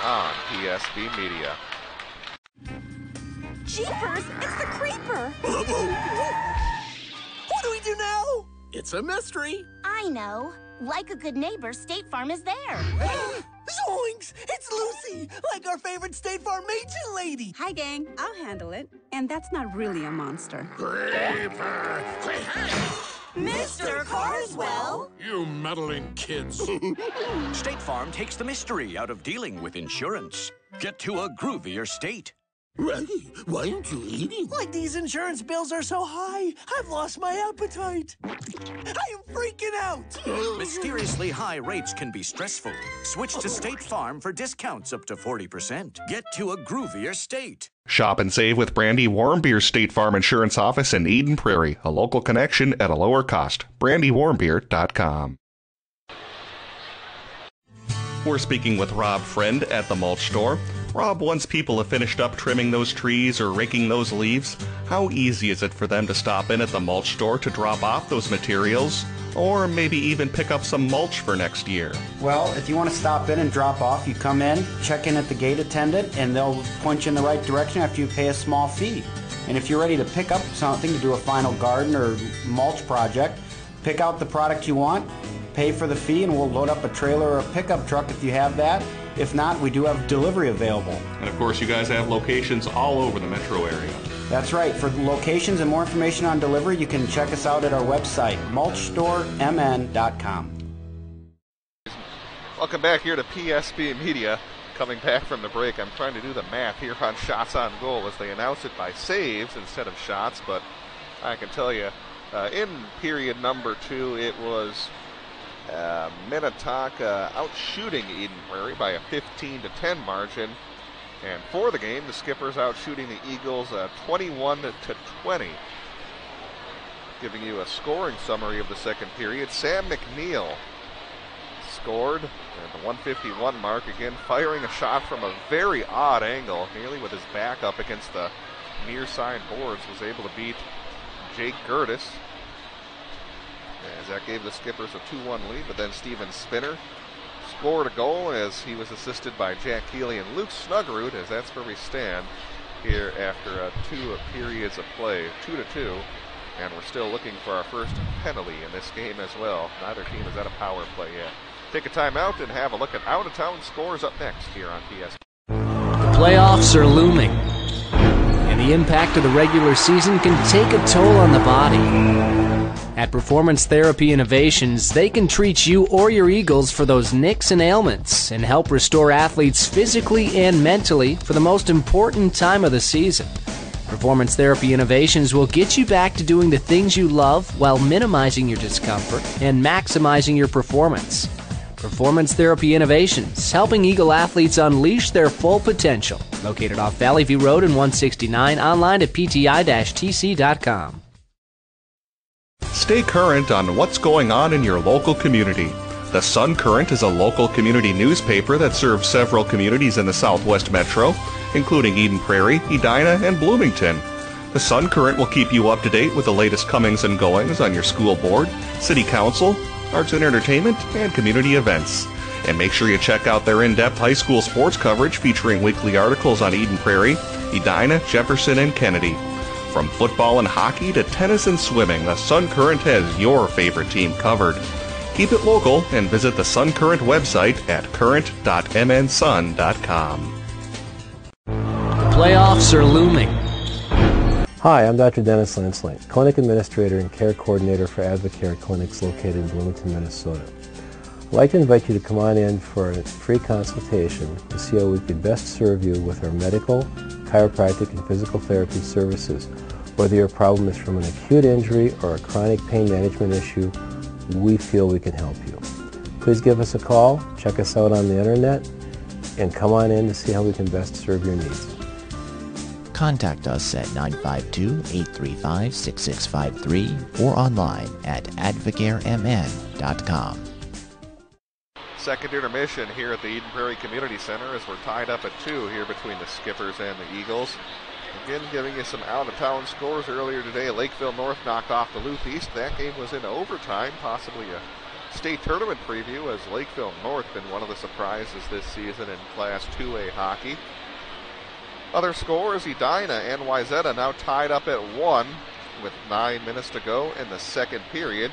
on PSB Media. Jeepers, it's the creeper! What do we do now? It's a mystery. I know. Like a good neighbor, State Farm is there. Zoinks! It's Lucy, like our favorite State Farm agent lady. Hi, gang. I'll handle it. And that's not really a monster. Creeper! Mr. Carswell! You meddling kids. State Farm takes the mystery out of dealing with insurance. Get to a groovier state. Reggie, why aren't you eating? Like these insurance bills are so high, I've lost my appetite. I am freaking out. Mysteriously high rates can be stressful. Switch to State Farm for discounts up to 40%. Get to a groovier state. Shop and save with Brandy Warmbeer's State Farm Insurance Office in Eden Prairie, a local connection at a lower cost. BrandyWarmbeer.com. We're speaking with Rob Friend at the mulch store. Rob, once people have finished up trimming those trees or raking those leaves, how easy is it for them to stop in at the mulch store to drop off those materials? Or maybe even pick up some mulch for next year? Well, if you want to stop in and drop off, you come in, check in at the gate attendant, and they'll point you in the right direction after you pay a small fee. And if you're ready to pick up something to do a final garden or mulch project, pick out the product you want, pay for the fee, and we'll load up a trailer or a pickup truck if you have that. If not, we do have delivery available. And of course, you guys have locations all over the metro area. That's right. For locations and more information on delivery, you can check us out at our website, mulchstoremn.com. Welcome back here to PSB Media. Coming back from the break, I'm trying to do the math here on shots on goal as they announce it by saves instead of shots, but I can tell you, in period number 2, it was Minnetonka out-shooting Eden Prairie by a 15-10 margin. And for the game, the Skippers out-shooting the Eagles 21-20. Giving you a scoring summary of the second period. Sam McNeil scored at the 151 mark, again firing a shot from a very odd angle, nearly with his back up against the near side boards, was able to beat Jake Gertis. As that gave the Skippers a 2-1 lead, but then Steven Spinner scored a goal as he was assisted by Jack Keeley and Luke Snuggerud, as that's where we stand here after 2 periods of play, 2-2, and we're still looking for our first penalty in this game as well. Neither team has had a power play yet. Take a timeout and have a look at out-of-town scores up next here on PS. The playoffs are looming, and the impact of the regular season can take a toll on the body. At Performance Therapy Innovations, they can treat you or your Eagles for those nicks and ailments and help restore athletes physically and mentally for the most important time of the season. Performance Therapy Innovations will get you back to doing the things you love while minimizing your discomfort and maximizing your performance. Performance Therapy Innovations, helping Eagle athletes unleash their full potential. Located off Valley View Road and 169, online at pti-tc.com. Stay current on what's going on in your local community. The Sun Current is a local community newspaper that serves several communities in the Southwest Metro, including Eden Prairie, Edina, and Bloomington. The Sun Current will keep you up to date with the latest comings and goings on your school board, city council, arts and entertainment, and community events. And make sure you check out their in-depth high school sports coverage featuring weekly articles on Eden Prairie, Edina, Jefferson, and Kennedy. From football and hockey to tennis and swimming, the Sun Current has your favorite team covered. Keep it local and visit the Sun Current website at current.mnsun.com. The playoffs are looming. Hi, I'm Dr. Dennis Lanslink, Clinic Administrator and Care Coordinator for Advocare Clinics located in Bloomington, Minnesota. I'd like to invite you to come on in for a free consultation to see how we could best serve you with our medical, chiropractic, and physical therapy services. Whether your problem is from an acute injury or a chronic pain management issue, we feel we can help you. Please give us a call, check us out on the internet, and come on in to see how we can best serve your needs. Contact us at 952-835-6653 or online at advocaremn.com. Second intermission here at the Eden Prairie Community Center as we're tied up at 2 here between the Skippers and the Eagles. Again, giving you some out-of-town scores earlier today. Lakeville North knocked off Duluth East. That game was in overtime, possibly a state tournament preview, as Lakeville North been one of the surprises this season in Class 2A hockey. Other scores, Edina and Wayzata now tied up at 1 with 9 minutes to go in the second period,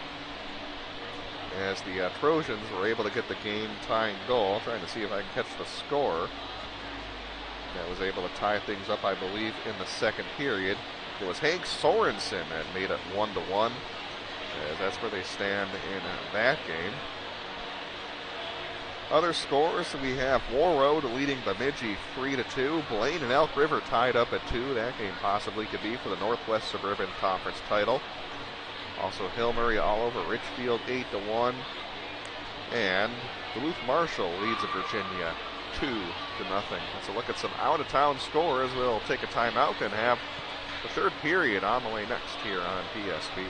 as the Trojans were able to get the game-tying goal. Trying to see if I can catch the score. That was able to tie things up, I believe, in the second period. It was Hank Sorensen that made it 1-1, as that's where they stand in that game. Other scores, we have War Road leading Bemidji 3-2. Blaine and Elk River tied up at 2. That game possibly could be for the Northwest Suburban Conference title. Also Hill Murray all over Richfield 8-1. And Duluth Marshall leads Virginia 2-0. Let's look at some out-of-town scores. We'll take a timeout and have the third period on the way next here on PSB.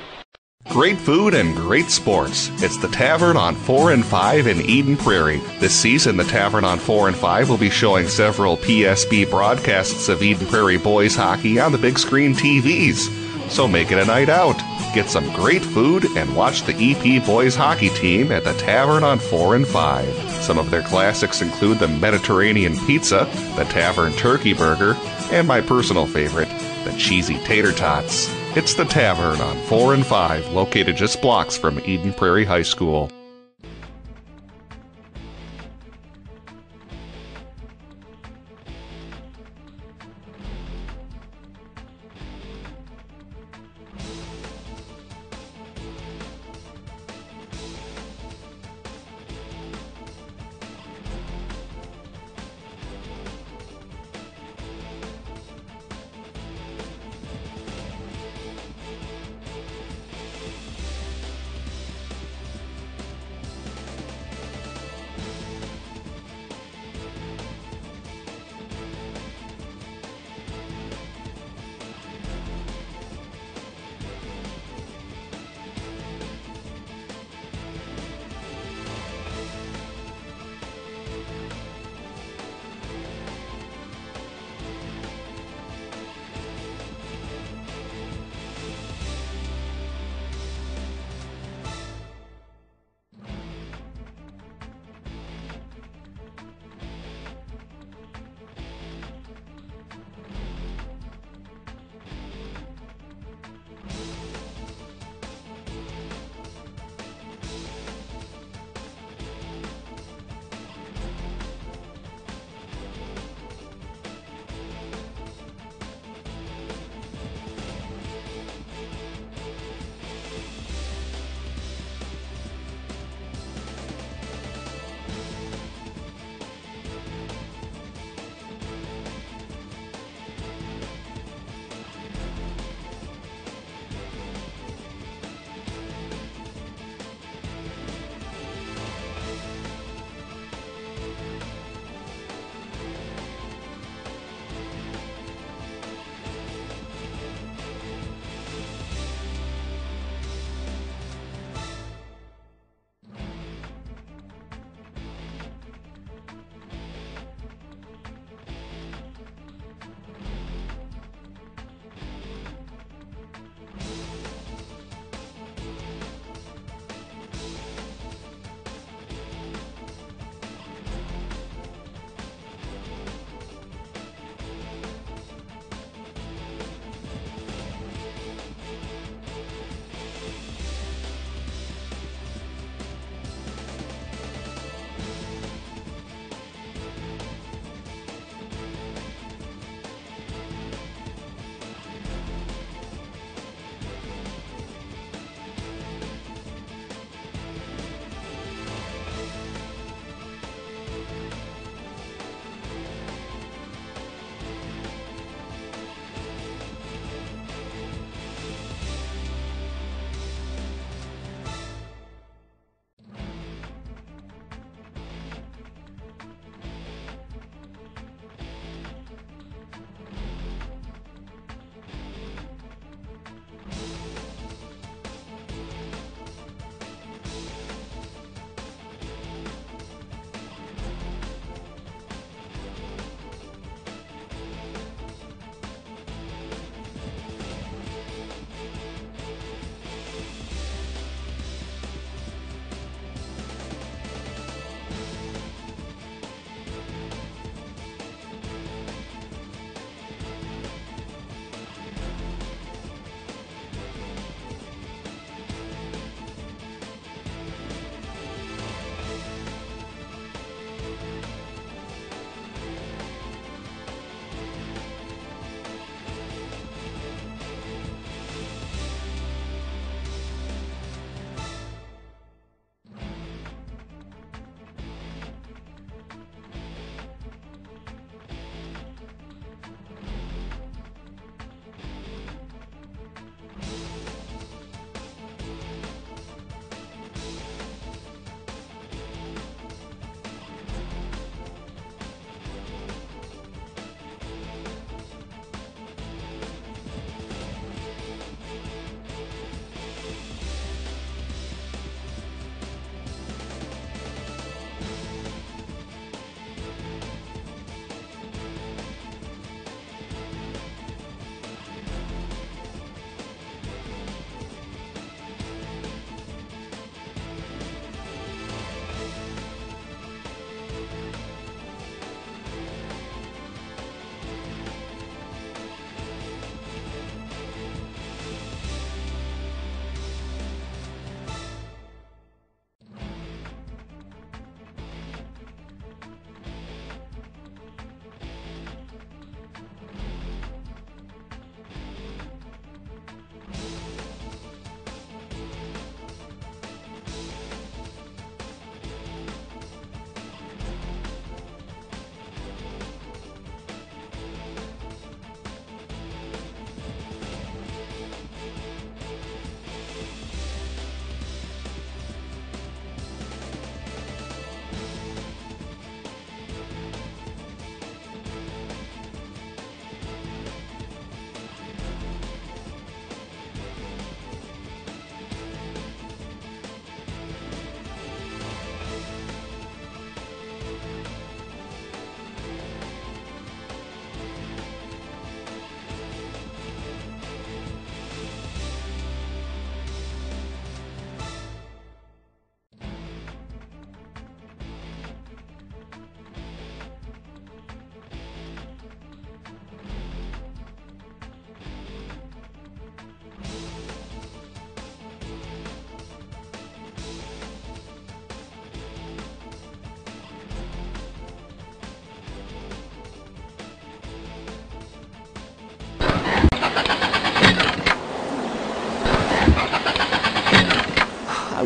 Great food and great sports. It's the Tavern on 4 and 5 in Eden Prairie. This season, the Tavern on 4 and 5 will be showing several PSB broadcasts of Eden Prairie boys hockey on the big screen TVs. So make it a night out. Get some great food and watch the EP boys hockey team at the Tavern on 4 and 5. Some of their classics include the Mediterranean pizza, the Tavern turkey burger, and my personal favorite, the cheesy tater tots. It's the Tavern on 4 and 5, located just blocks from Eden Prairie High School.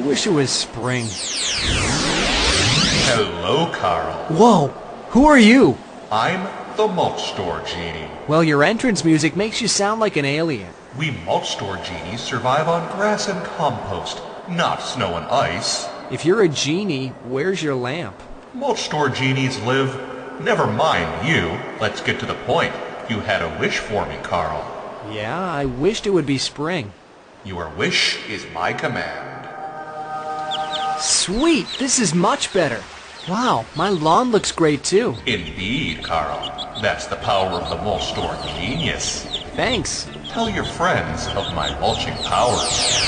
wish it was spring. Hello, Carl. Whoa, who are you? I'm the mulch store genie. Well, your entrance music makes you sound like an alien. We mulch store genies survive on grass and compost, not snow and ice. If you're a genie, where's your lamp? Mulch store genies live... Never mind you. Let's get to the point. You had a wish for me, Carl. Yeah, I wished it would be spring. Your wish is my command. Sweet, this is much better. Wow, my lawn looks great too. Indeed, Carl. That's the power of the mulch store genius. Thanks. Tell your friends of my mulching powers.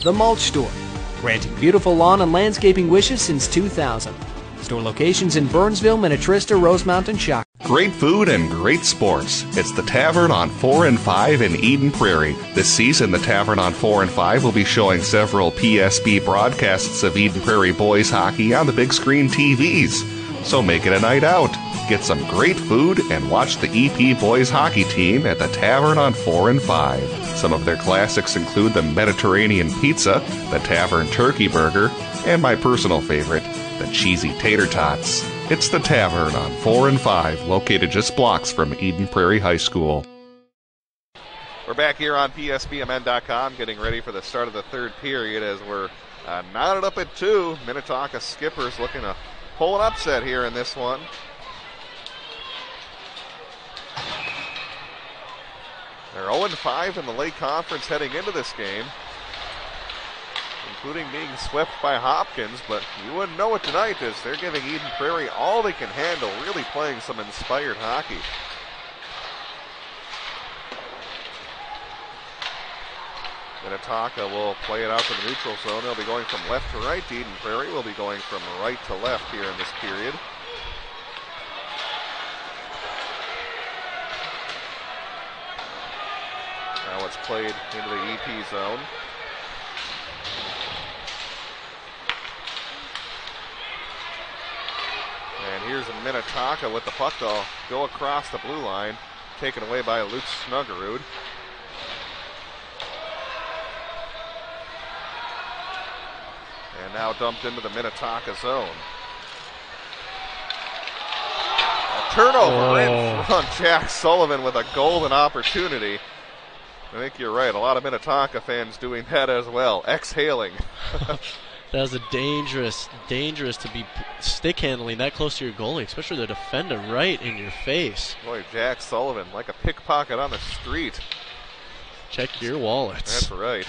The Mulch Store, granting beautiful lawn and landscaping wishes since 2000. Store locations in Burnsville, Minnetonka, Rosemount, and Shock. Great food and great sports. It's the Tavern on 4 and 5 in Eden Prairie. This season, the Tavern on 4 and 5 will be showing several PSB broadcasts of Eden Prairie boys hockey on the big screen TVs. So make it a night out. Get some great food and watch the EP boys hockey team at the Tavern on 4 and 5. Some of their classics include the Mediterranean pizza, the Tavern turkey burger, and my personal favorite, the cheesy tater tots. It's the Tavern on 4 and 5, located just blocks from Eden Prairie High School. We're back here on PSBMN.com, getting ready for the start of the third period as we're knotted up at 2. Minnetonka Skippers looking to pull an upset here in this one. They're 0-5 in the Lake Conference heading into this game, including being swept by Hopkins, but you wouldn't know it tonight as they're giving Eden Prairie all they can handle, really playing some inspired hockey. Minnetonka will play it out to the neutral zone. They'll be going from left to right. Eden Prairie will be going from right to left here in this period. Now it's played into the EP zone. And here's Minnetonka with the puck. They'll go across the blue line, taken away by Luke Snuggerud. And now dumped into the Minnetonka zone. A turnover in front. Jack Sullivan with a golden opportunity. I think you're right. A lot of Minnetonka fans doing that as well, exhaling. That was a dangerous to be stick handling that close to your goalie, especially the defender right in your face. Boy, Jack Sullivan, like a pickpocket on the street. Check your wallets. That's right.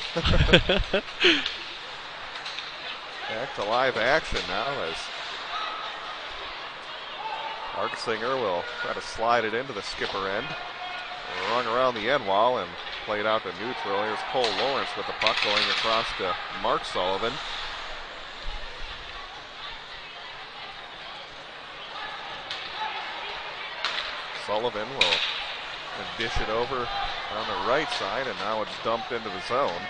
Back to live action now as Arksinger will try to slide it into the skipper end. Rung around the end wall and played out to neutral. Here's Cole Lawrence with the puck going across to Mark Sullivan. Sullivan will dish it over on the right side, and now it's dumped into the zone.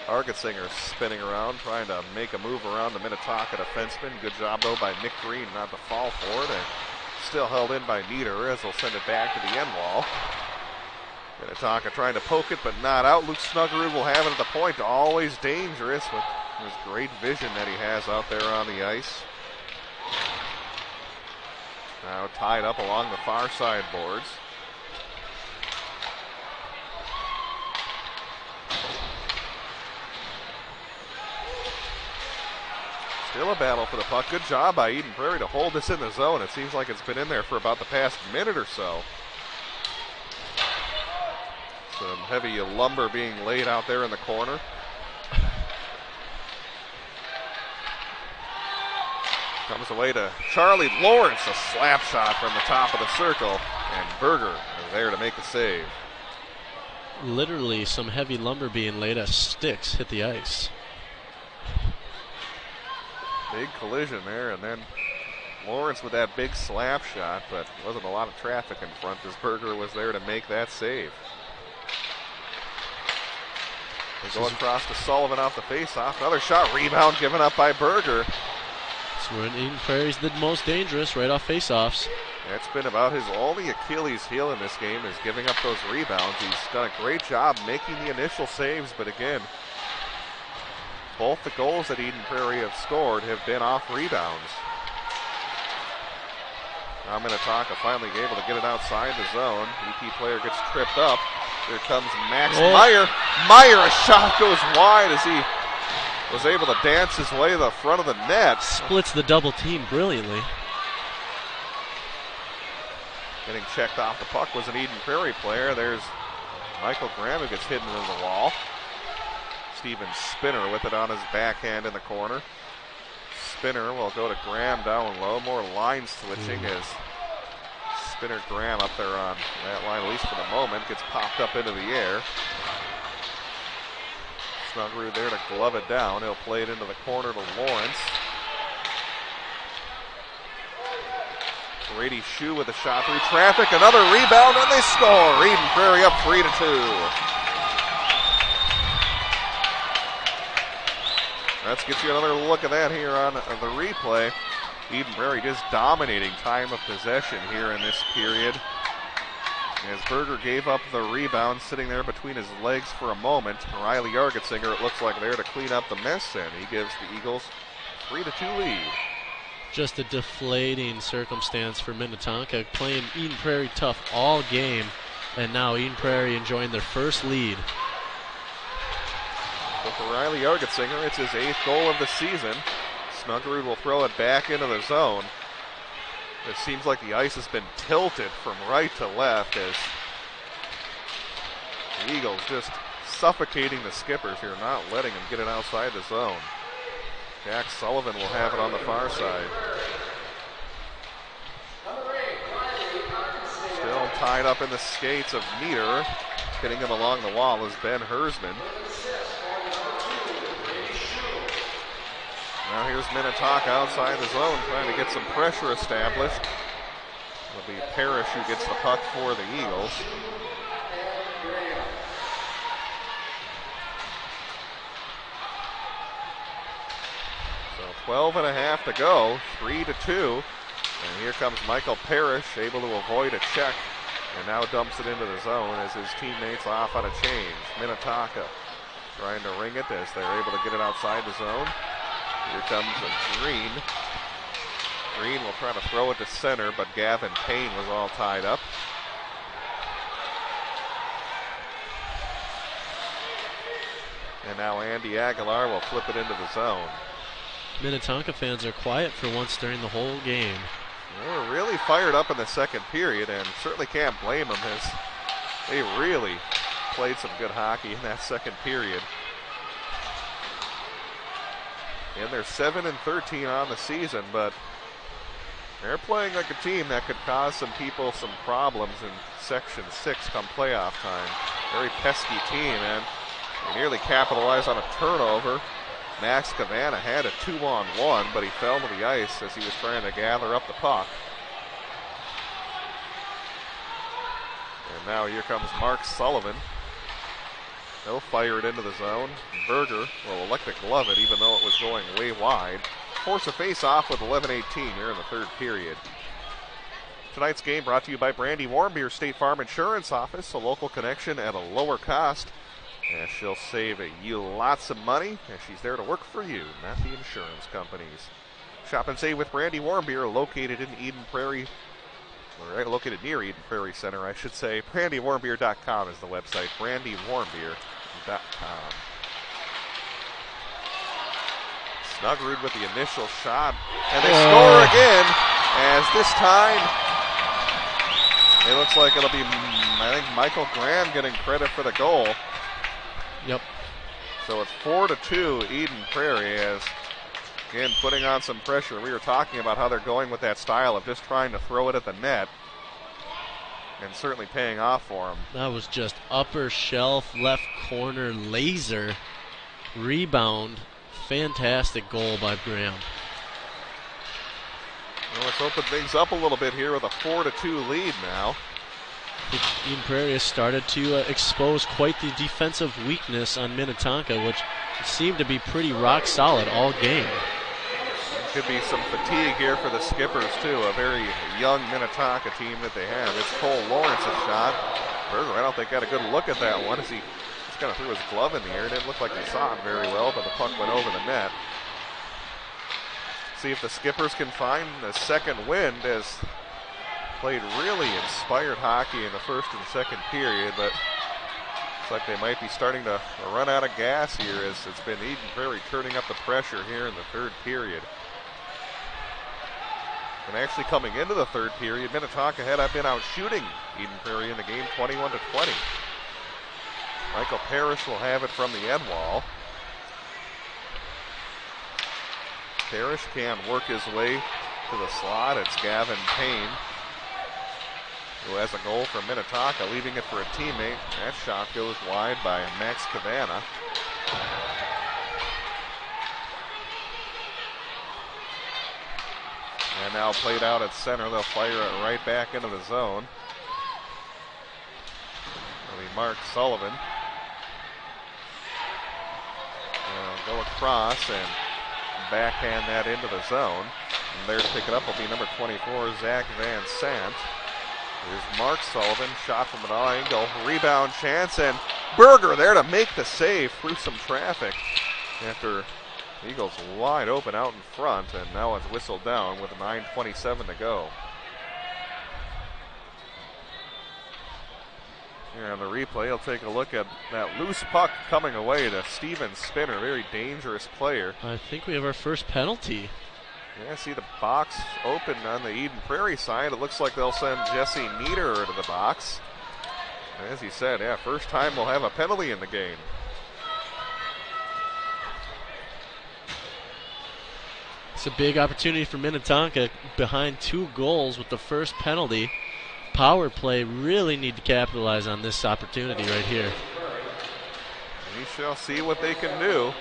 Argesinger spinning around, trying to make a move around the Minnetonka defenseman. Good job, though, by Nick Green not to fall for it. And still held in by Nieder as they'll send it back to the end wall. Minnetonka trying to poke it, but not out. Luke Snuggerud will have it at the point. Always dangerous with his great vision that he has out there on the ice. Now tied up along the far side boards. Still a battle for the puck. Good job by Eden Prairie to hold this in the zone. It seems like it's been in there for about the past minute or so. Some heavy lumber being laid out there in the corner. Comes away to Charlie Lawrence, a slap shot from the top of the circle, and Berger is there to make the save. Literally some heavy lumber being laid as sticks hit the ice. Big collision there, and then Lawrence with that big slap shot, but wasn't a lot of traffic in front as Berger was there to make that save. They go across to Sullivan off the faceoff. Another shot, rebound given up by Berger. So when Eden Prairie's the most dangerous, right off faceoffs. That's been about his only Achilles heel in this game, is giving up those rebounds. He's done a great job making the initial saves, but again, both the goals that Eden Prairie have scored have been off rebounds. Now Minnetonka finally able to get it outside the zone. EP player gets tripped up. Here comes Max Meyer. Meyer, a shot goes wide as he was able to dance his way to the front of the net. Splits the double team brilliantly. Getting checked off the puck was an Eden Prairie player. There's Michael Graham who gets hidden into the wall. Steven Spinner with it on his backhand in the corner. Spinner will go to Graham down low. More line switching as Spinner Graham up there on that line, at least for the moment, gets popped up into the air. Snuggerud there to glove it down. He'll play it into the corner to Lawrence. Brady Shue with a shot through traffic, another rebound, and they score. Eden Prairie up 3-2. Let's get you another look at that here on the replay. Eden Prairie just dominating time of possession here in this period. As Berger gave up the rebound, sitting there between his legs for a moment. Riley Yargetsinger, it looks like, there to clean up the mess, and he gives the Eagles 3-2 lead. Just a deflating circumstance for Minnetonka, playing Eden Prairie tough all game, and now Eden Prairie enjoying their first lead. So for Riley Yargetsinger, it's his 8th goal of the season. Snuggerud will throw it back into the zone. It seems like the ice has been tilted from right to left as the Eagles just suffocating the skippers here, not letting them get it outside the zone. Jack Sullivan will have it on the far side. Still tied up in the skates of Nieder. Hitting him along the wall is Ben Hersman. Now here's Minnetonka outside the zone trying to get some pressure established. It'll be Parrish who gets the puck for the Eagles. So 12.5 to go, 3-2. And here comes Michael Parrish, able to avoid a check, and now dumps it into the zone as his teammates off on a change. Minnetonka trying to ring it as they're able to get it outside the zone. Here comes Green. Green will try to throw it to center, but Gavin Payne was all tied up. And now Andy Aguilar will flip it into the zone. Minnetonka fans are quiet for once during the whole game. They were really fired up in the second period, and certainly can't blame them as they really played some good hockey in that second period. And they're 7-13 on the season, but they're playing like a team that could cause some people some problems in Section 6 come playoff time. Very pesky team, and they nearly capitalized on a turnover. Max Cavanna had a 2-on-1, but he fell to the ice as he was trying to gather up the puck. And now here comes Mark Sullivan. He'll fire it into the zone. Berger will elect to glove it, even though it was going way wide. Force a face-off with 11:18 here in the third period. Tonight's game brought to you by Brandy Warmbier State Farm Insurance Office, a local connection at a lower cost. And she'll save you lots of money, and she's there to work for you, not the insurance companies. Shop and save with Brandy Warmbier, located in Eden Prairie, or located near Eden Prairie Center, I should say. BrandyWarmbeer.com is the website, BrandyWarmbeer.com. Snuggerud with the initial shot, and they score again, as this time it looks like it'll be, I think, Michael Graham getting credit for the goal. Yep. So it's 4-2 Eden Prairie, as, again, putting on some pressure. We were talking about how they're going with that style of just trying to throw it at the net, and certainly paying off for them. That was just upper shelf, left corner, laser, rebound. Fantastic goal by Graham. Well, let's open things up a little bit here with a 4-2 lead now. Eden Prairie has started to expose quite the defensive weakness on Minnetonka, which seemed to be pretty rock solid all game. could be some fatigue here for the Skippers, too. A very young Minnetonka team that they have. It's Cole Lawrence's shot. Berger, I don't think, got a good look at that one as he just kind of threw his glove in the air. It didn't look like he saw it very well, but the puck went over the net. See if the Skippers can find the second wind, as played really inspired hockey in the first and second period, but looks like they might be starting to run out of gas here, as it's been Eden Prairie turning up the pressure here in the third period. And actually coming into the third period, Minnetonka had been out shooting Eden Prairie in the game 21-20. Michael Parrish will have it from the end wall. Parrish can work his way to the slot. It's Gavin Payne, who has a goal for Minnetonka, leaving it for a teammate. That shot goes wide by Max Cavana. And now played out at center. They'll fire it right back into the zone. It'll be Mark Sullivan. They'll go across and backhand that into the zone. And there to pick it up will be number 24, Zach Van Sant. Here's Mark Sullivan, shot from an angle, rebound chance, and Berger there to make the save through some traffic after Eagles wide open out in front, and now it's whistled down with 9:27 to go. Here on the replay, he'll take a look at that loose puck coming away to Steven Spinner, very dangerous player. I think we have our first penalty. Yeah, see the box open on the Eden Prairie side. It looks like they'll send Jesse Niederer to the box. As he said, yeah, first time we'll have a penalty in the game. It's a big opportunity for Minnetonka behind 2 goals with the first penalty. Power play really need to capitalize on this opportunity right here. We shall see what they can do.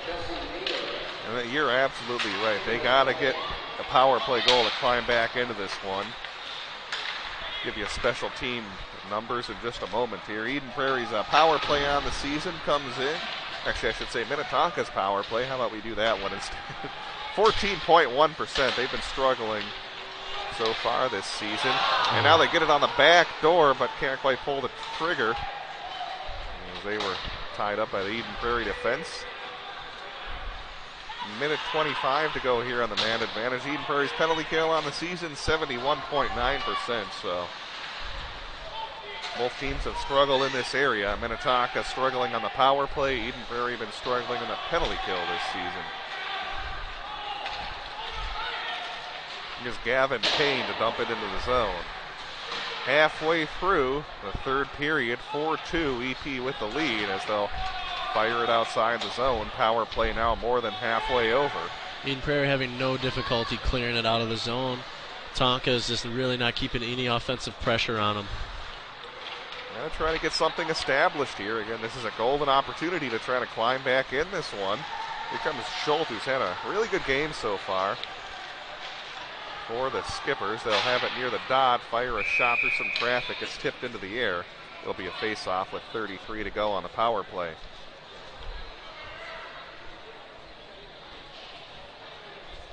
And you're absolutely right. They got to get a power play goal to climb back into this one. Give you a special team numbers in just a moment here. Eden Prairie's power play on the season comes in. Actually, I should say Minnetonka's power play. How about we do that one instead? 14.1%. They've been struggling so far this season. And now they get it on the back door, but can't quite pull the trigger, as they were tied up by the Eden Prairie defense. Minute 25 to go here on the man advantage. Eden Prairie's penalty kill on the season, 71.9%. So both teams have struggled in this area. Minnetonka struggling on the power play. Eden Prairie been struggling in the penalty kill this season. Here's Gavin Payne to dump it into the zone. Halfway through the third period, 4-2, EP with the lead as they'll fire it outside the zone. Power play now more than halfway over. Eden Prairie having no difficulty clearing it out of the zone. Tonka is just really not keeping any offensive pressure on them. Now trying to get something established here. Again, this is a golden opportunity to try to climb back in this one. Here comes Schultz, who's had a really good game so far. For the Skippers, they'll have it near the dot, fire a shot through some traffic. It's tipped into the air. It'll be a face-off with 33 to go on the power play.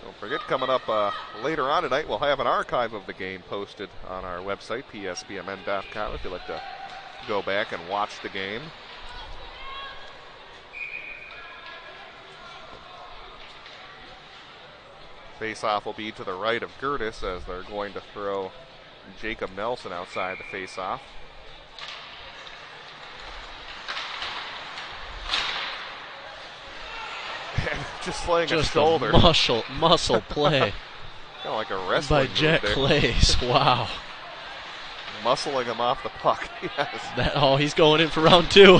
Don't forget, coming up later on tonight, we'll have an archive of the game posted on our website, psbmn.com, if you'd like to go back and watch the game. Face-off will be to the right of Gertis as they're going to throw Jacob Nelson outside the face-off. And just laying a shoulder. Muscle play. Kind of like a wrestling by Jack Clays. Wow. Muscling him off the puck. Yes. He's going in for round 2.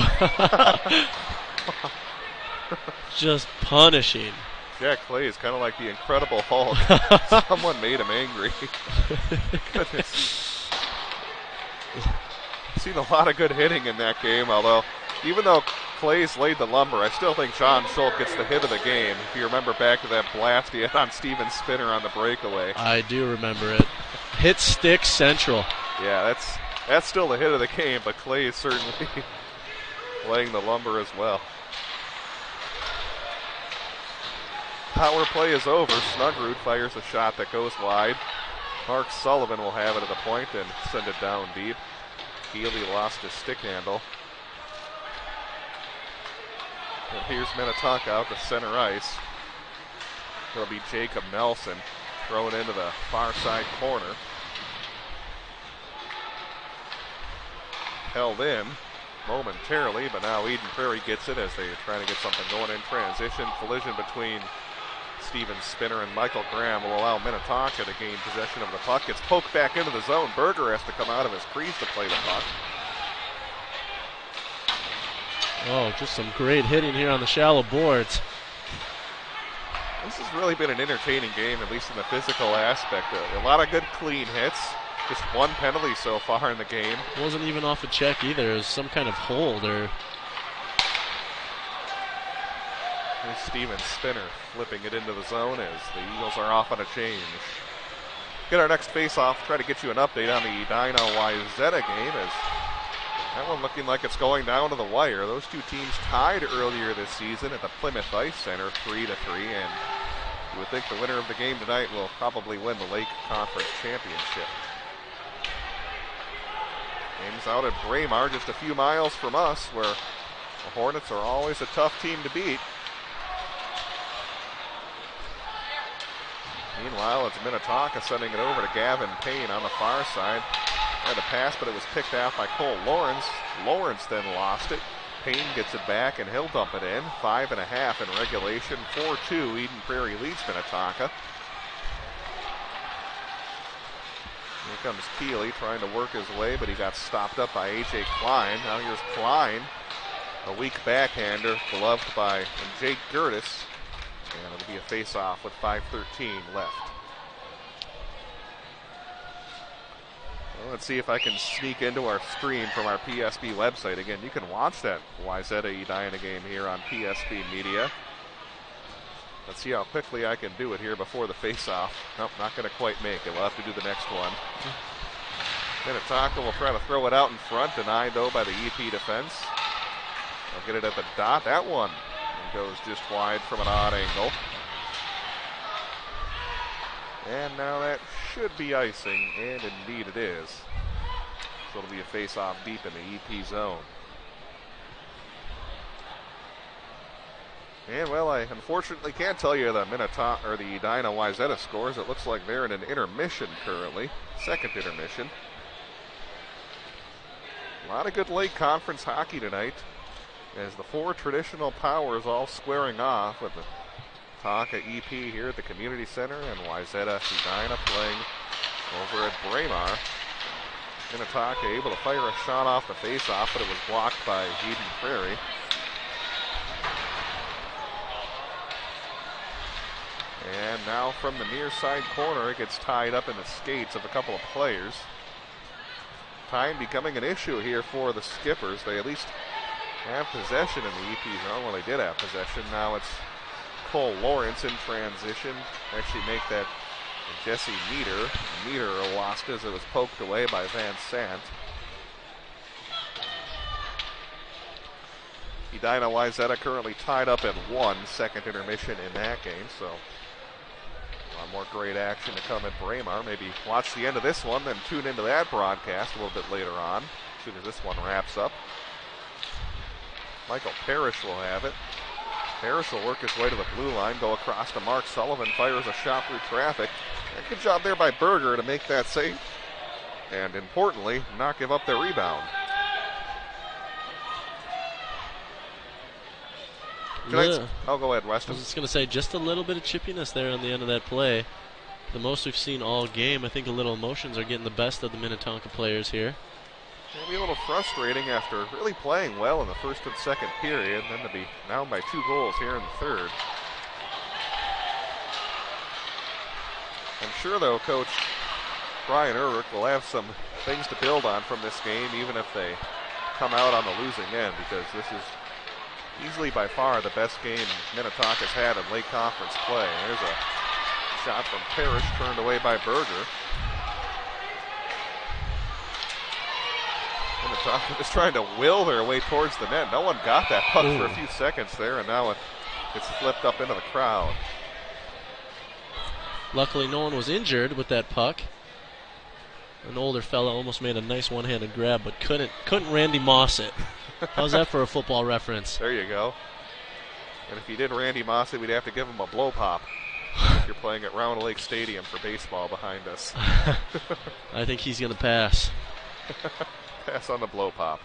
Just punishing. Jack Clay is kind of like the Incredible Hulk. Someone made him angry. Goodness. Seen a lot of good hitting in that game, although even though Clay's laid the lumber, I still think John Schultz gets the hit of the game. If you remember back to that blast he had on Steven Spinner on the breakaway. I do remember it. Hit stick central. Yeah, that's still the hit of the game, but Clay is certainly laying the lumber as well. power play is over. Snugrud fires a shot that goes wide. Mark Sullivan will have it at the point and send it down deep. Healy lost his stick handle. And here's Minnetonka out to center ice. It'll be Jacob Nelson thrown into the far side corner. Held in momentarily, but now Eden Prairie gets it as they're trying to get something going in transition. Collision between Steven Spinner and Michael Graham will allow Minnetonka to gain possession of the puck. It's poked back into the zone. Berger has to come out of his crease to play the puck. Oh, just some great hitting here on the shallow boards. This has really been an entertaining game, at least in the physical aspect. A lot of good clean hits. Just one penalty so far in the game. Wasn't even off a check either. It was some kind of hold or... Here's Steven Spinner flipping it into the zone as the Eagles are off on a change. Get our next face-off. Try to get you an update on the Edina Wayzata game as that one looking like it's going down to the wire. Those two teams tied earlier this season at the Plymouth Ice Center 3-3, and you would think the winner of the game tonight will probably win the Lake Conference Championship. Game's out at Braemar, just a few miles from us, where the Hornets are always a tough team to beat. Meanwhile, it's Minnetonka sending it over to Gavin Payne on the far side. Had a pass, but it was picked out by Cole Lawrence. Lawrence then lost it. Payne gets it back, and he'll dump it in. 5.5 in regulation. 4-2. Eden Prairie leads Minnetonka. Here comes Keeley trying to work his way, but he got stopped up by A.J. Klein. Now here's Klein, a weak backhander, gloved by Jake Gertis. And it'll be a face-off with 5:13 left. Well, let's see if I can sneak into our stream from our PSB website. Again, you can watch that Wayzata Edina game here on PSB Media. Let's see how quickly I can do it here before the face-off. Nope, not going to quite make it. We'll have to do the next one. Minnetonka will try to throw it out in front, denied though by the EP defense. They'll get it at the dot. That one goes just wide from an odd angle. And now that should be icing, and indeed it is. So it'll be a face-off deep in the EP zone. And well, I unfortunately can't tell you the Minnetonka or the Edina Wayzata scores. It looks like they're in an intermission currently, second intermission. A lot of good Lake Conference hockey tonight, as the four traditional powers all squaring off with the Tonka EP here at the Community Center and Wayzata Edina playing over at Braemar. Minnetonka able to fire a shot off the face-off, but it was blocked by Eden Prairie. And now from the near side corner, it gets tied up in the skates of a couple of players. Time becoming an issue here for the Skippers. They at least have possession in the EP zone. Well, they did have possession. Now it's Cole Lawrence in transition. Actually make that Jesse Meter. Meter lost as it was poked away by Van Sant. Edina Wayzata currently tied up at 1, second intermission in that game, so a lot more great action to come at Braemar. Maybe watch the end of this one, then tune into that broadcast a little bit later on, as soon as this one wraps up. Michael Parrish will have it. Parrish will work his way to the blue line, go across to Mark Sullivan, fires a shot through traffic. And good job there by Berger to make that save, and importantly, not give up their rebound. Yeah. I'll go ahead, Weston. I was just going to say, just a little bit of chippiness there on the end of that play. The most we've seen all game. I think a little emotions are getting the best of the Minnetonka players here. Maybe a little frustrating after really playing well in the first and second period, and then to be down by 2 goals here in the third. I'm sure, though, Coach Brian Urich will have some things to build on from this game, even if they come out on the losing end, because this is easily by far the best game Minnetonka's had in Lake Conference play. There's a shot from Parrish turned away by Berger. Minnetonka just trying to will their way towards the net. No one got that puck for a few seconds there, and now it's flipped up into the crowd. Luckily, no one was injured with that puck. An older fella almost made a nice one-handed grab, but couldn't Randy Moss it. How's that for a football reference? There you go. And if you did Randy Moss it, we'd have to give him a blow pop. If you're playing at Round Lake Stadium for baseball behind us. I think he's going to pass. Pass on the blow pop.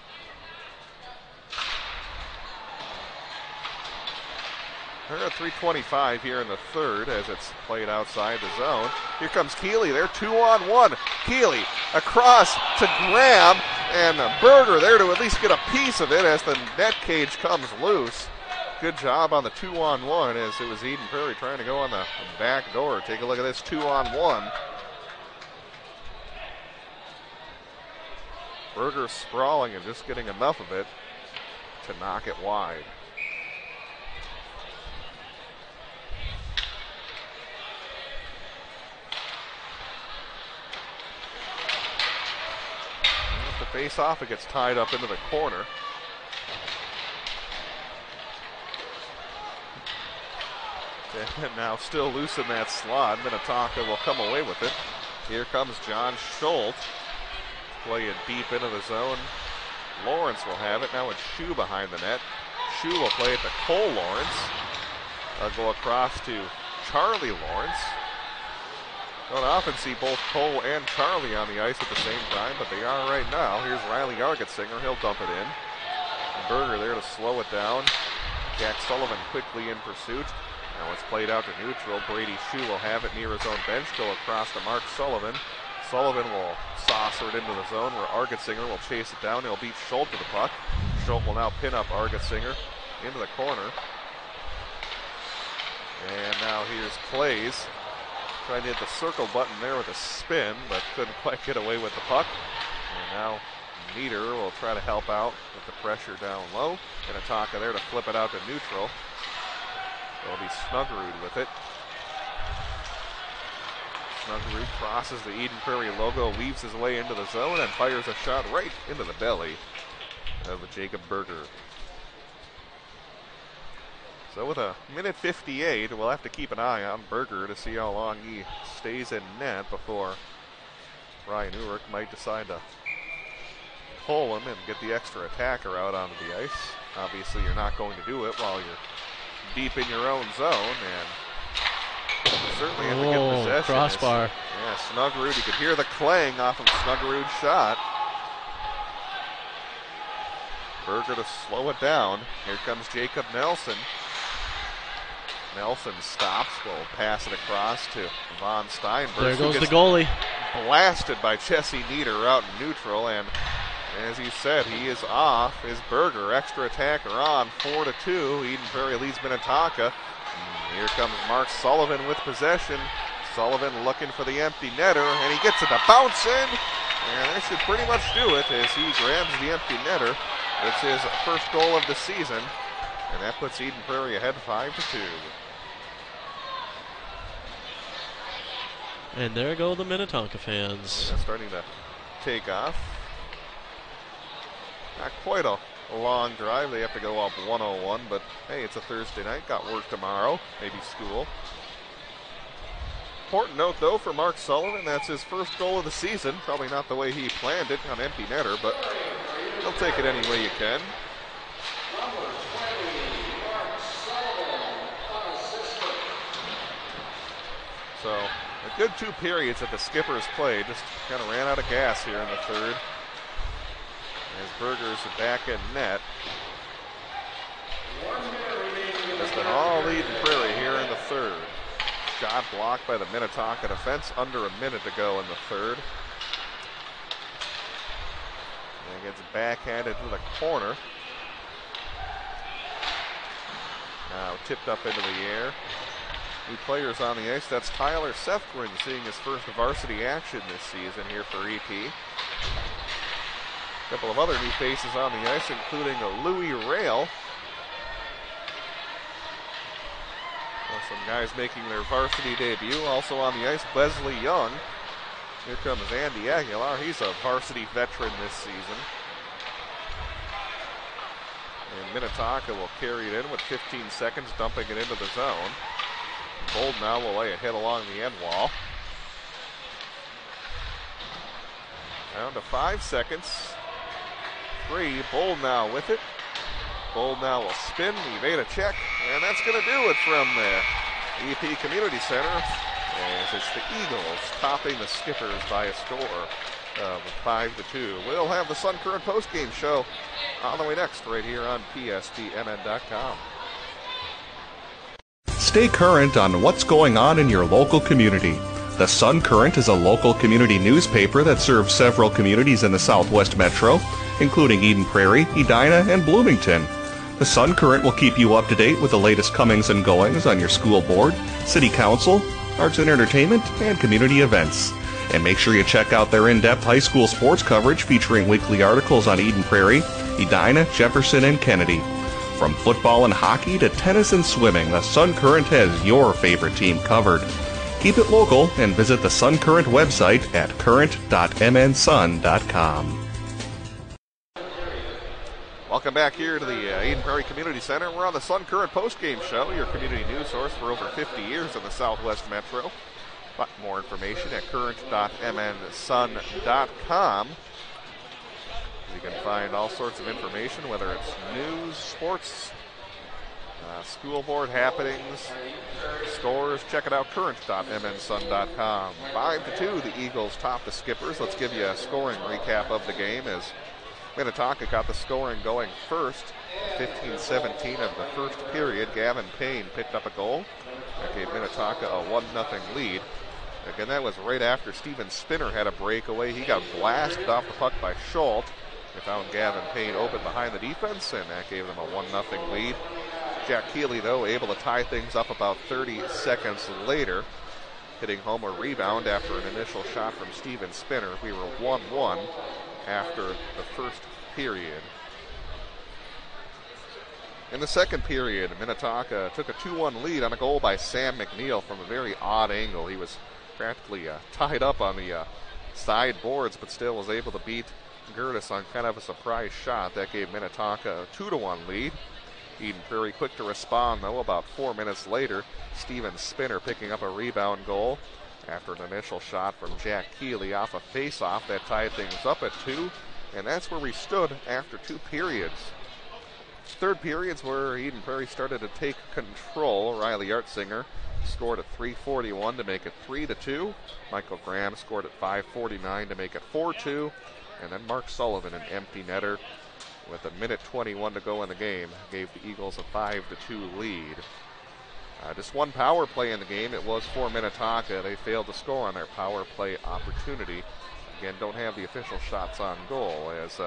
They're at 3:25 here in the third as it's played outside the zone. Here comes Keeley. They're 2-on-1. Keeley across to Graham, and Berger there to at least get a piece of it as the net cage comes loose. Good job on the 2-on-1 as it was Eden Prairie trying to go on the back door. Take a look at this 2-on-1. Berger sprawling and just getting enough of it to knock it wide. The face off, it gets tied up into the corner. And now still loose in that slot. Minnetonka will come away with it. Here comes John Schultz. Play it deep into the zone. Lawrence will have it. Now it's Shue behind the net. Shue will play it to Cole Lawrence. They'll go across to Charlie Lawrence. Don't often see both Cole and Charlie on the ice at the same time, but they are right now. Here's Riley Argetsinger. He'll dump it in. Berger there to slow it down. Jack Sullivan quickly in pursuit. Now it's played out to neutral. Brady Shue will have it near his own bench. Go across to Mark Sullivan. Sullivan will saucer it into the zone where Argetsinger will chase it down. He'll beat Schultz to the puck. Schultz will now pin up Argetsinger into the corner. And now here's Clays. Trying to hit the circle button there with a spin, but couldn't quite get away with the puck. And now Nieder will try to help out with the pressure down low. Minnetonka there to flip it out to neutral. It'll be Snuggerud with it. Snuggerud crosses the Eden Prairie logo, weaves his way into the zone, and fires a shot right into the belly of Jacob Berger. So with a minute 58, we'll have to keep an eye on Berger to see how long he stays in net before Ryan Urich might decide to pull him and get the extra attacker out onto the ice. Obviously, you're not going to do it while you're deep in your own zone, and certainly have to get possession. Crossbar. Yeah, Snuggerud, you could hear the clang off of Snuggerud's shot. Berger to slow it down. Here comes Jacob Nelson. Nelson stops, will pass it across to Von Steinberg. There goes the goalie. Blasted by Jesse Nieder out in neutral, and as you said, he is off. Is Berger, extra attacker on, 4-2. Eden Prairie leads Minnetonka. Here comes Mark Sullivan with possession. Sullivan looking for the empty netter, and he gets it to bounce in. And that should pretty much do it as he grabs the empty netter. It's his first goal of the season, and that puts Eden Prairie ahead 5-2. And there go the Minnetonka fans. Yeah, starting to take off. Not quite a long drive. They have to go up 101, but hey, it's a Thursday night. Got work tomorrow, maybe school. Important note, though, for Mark Sullivan, that's his first goal of the season. Probably not the way he planned it on empty netter, but he'll take it any way you can. So, a good 2 periods that the Skippers played. Just kind of ran out of gas here in the third. As Berger's back in net. It's been all Eden Prairie here in the third. Shot blocked by the Minnetonka defense. Under a minute to go in the third. And gets backhanded to the corner. Now tipped up into the air. New players on the ice. That's Tyler Sefgren seeing his first varsity action this season here for EP. A couple of other new faces on the ice, including Louis Rail. Some guys making their varsity debut. Also on the ice, Leslie Young. Here comes Andy Aguilar. He's a varsity veteran this season. And Minnetonka will carry it in with 15 seconds, dumping it into the zone. Bold now will lay a hit along the end wall. Down to 5 seconds. 3, Bold now with it. Bold now will spin, he made a check, and that's going to do it from the EP Community Center, as it's the Eagles topping the Skippers by a score of 5-2. We'll have the Sun Current postgame show on the way next, right here on PSBMN.com. Stay current on what's going on in your local community. The Sun Current is a local community newspaper that serves several communities in the Southwest Metro, including Eden Prairie, Edina, and Bloomington. The Sun Current will keep you up to date with the latest comings and goings on your school board, city council, arts and entertainment, and community events. And make sure you check out their in-depth high school sports coverage featuring weekly articles on Eden Prairie, Edina, Jefferson, and Kennedy. From football and hockey to tennis and swimming, the Sun Current has your favorite team covered. Keep it local and visit the Sun Current website at current.mnsun.com. Welcome back here to the Eden Prairie Community Center. We're on the Sun Current postgame show, your community news source for over 50 years in the Southwest Metro. But more information at current.mnsun.com. You can find all sorts of information, whether it's news, sports, school board happenings, scores. Check it out, current.mnsun.com. 5-2, the Eagles top the Skippers. Let's give you a scoring recap of the game as Minnetonka got the scoring going first. 15-17 of the first period. Gavin Payne picked up a goal. That gave Minnetonka a 1-0 lead. Again, that was right after Steven Spinner had a breakaway. He got blasted off the puck by Schultz. They found Gavin Payne open behind the defense, and that gave them a 1-0 lead. Jack Keeley, though, able to tie things up about 30 seconds later, hitting home a rebound after an initial shot from Steven Spinner. We were 1-1 after the first period. In the second period, Minnetonka took a 2-1 lead on a goal by Sam McNeil from a very odd angle. He was practically tied up on the side boards, but still was able to beat Gertis on kind of a surprise shot. That gave Minnetonka a 2-1 lead. Eden Prairie quick to respond, though, about 4 minutes later. Steven Spinner picking up a rebound goal after an initial shot from Jack Keeley off a face-off that tied things up at 2, and that's where we stood after 2 periods. Third period's where Eden Prairie started to take control. Riley Artsinger scored at 3:41 to make it 3-2. Michael Graham scored at 5:49 to make it 4-2, and then Mark Sullivan, an empty netter, with a minute 21 to go in the game, gave the Eagles a 5-2 lead. Just one power play in the game. It was for Minnetonka. They failed to score on their power play opportunity. Again, don't have the official shots on goal, as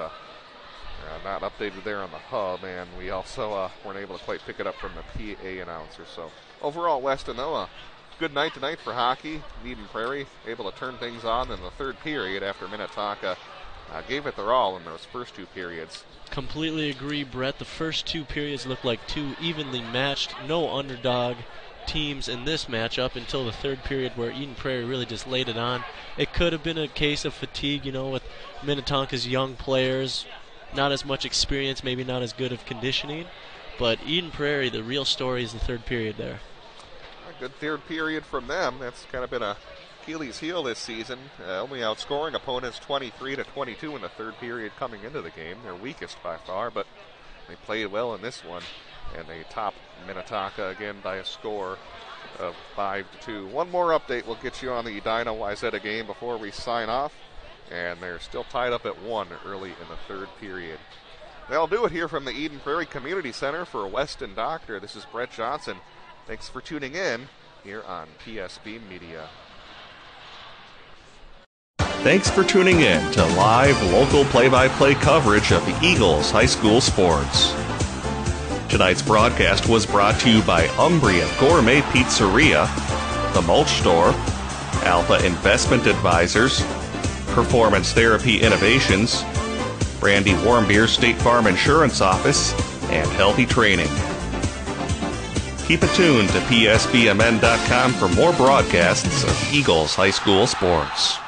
not updated there on the hub, and we also weren't able to quite pick it up from the PA announcer. So overall, Weston, though, a good night tonight for hockey. Eden Prairie able to turn things on in the third period after Minnetonka gave it their all in those first 2 periods. Completely agree, Brett. The first 2 periods looked like 2 evenly matched, no underdog teams in this matchup until the third period, where Eden Prairie really just laid it on. It could have been a case of fatigue, with Minnetonka's young players, not as much experience, maybe not as good of conditioning. But Eden Prairie, the real story is the third period there. A good third period from them. That's kind of been a Achilles heel this season, only outscoring opponents 23-22 in the third period coming into the game. Their weakest by far, but they played well in this one, and they topped Minnetonka again by a score of 5-2. One more update will get you on the Edina Wayzata game before we sign off, and they're still tied up at 1 early in the third period. That'll do it here from the Eden Prairie Community Center. For Weston Doctor, this is Brett Johnson. Thanks for tuning in here on PSB Media. Thanks for tuning in to live local play-by-play coverage of the Eagles High School sports. Tonight's broadcast was brought to you by Umbria Gourmet Pizzeria, The Mulch Store, Alpha Investment Advisors, Performance Therapy Innovations, Brandy Warmbier State Farm Insurance Office, and Healthy Training. Keep it tuned to PSBMN.com for more broadcasts of Eagles High School sports.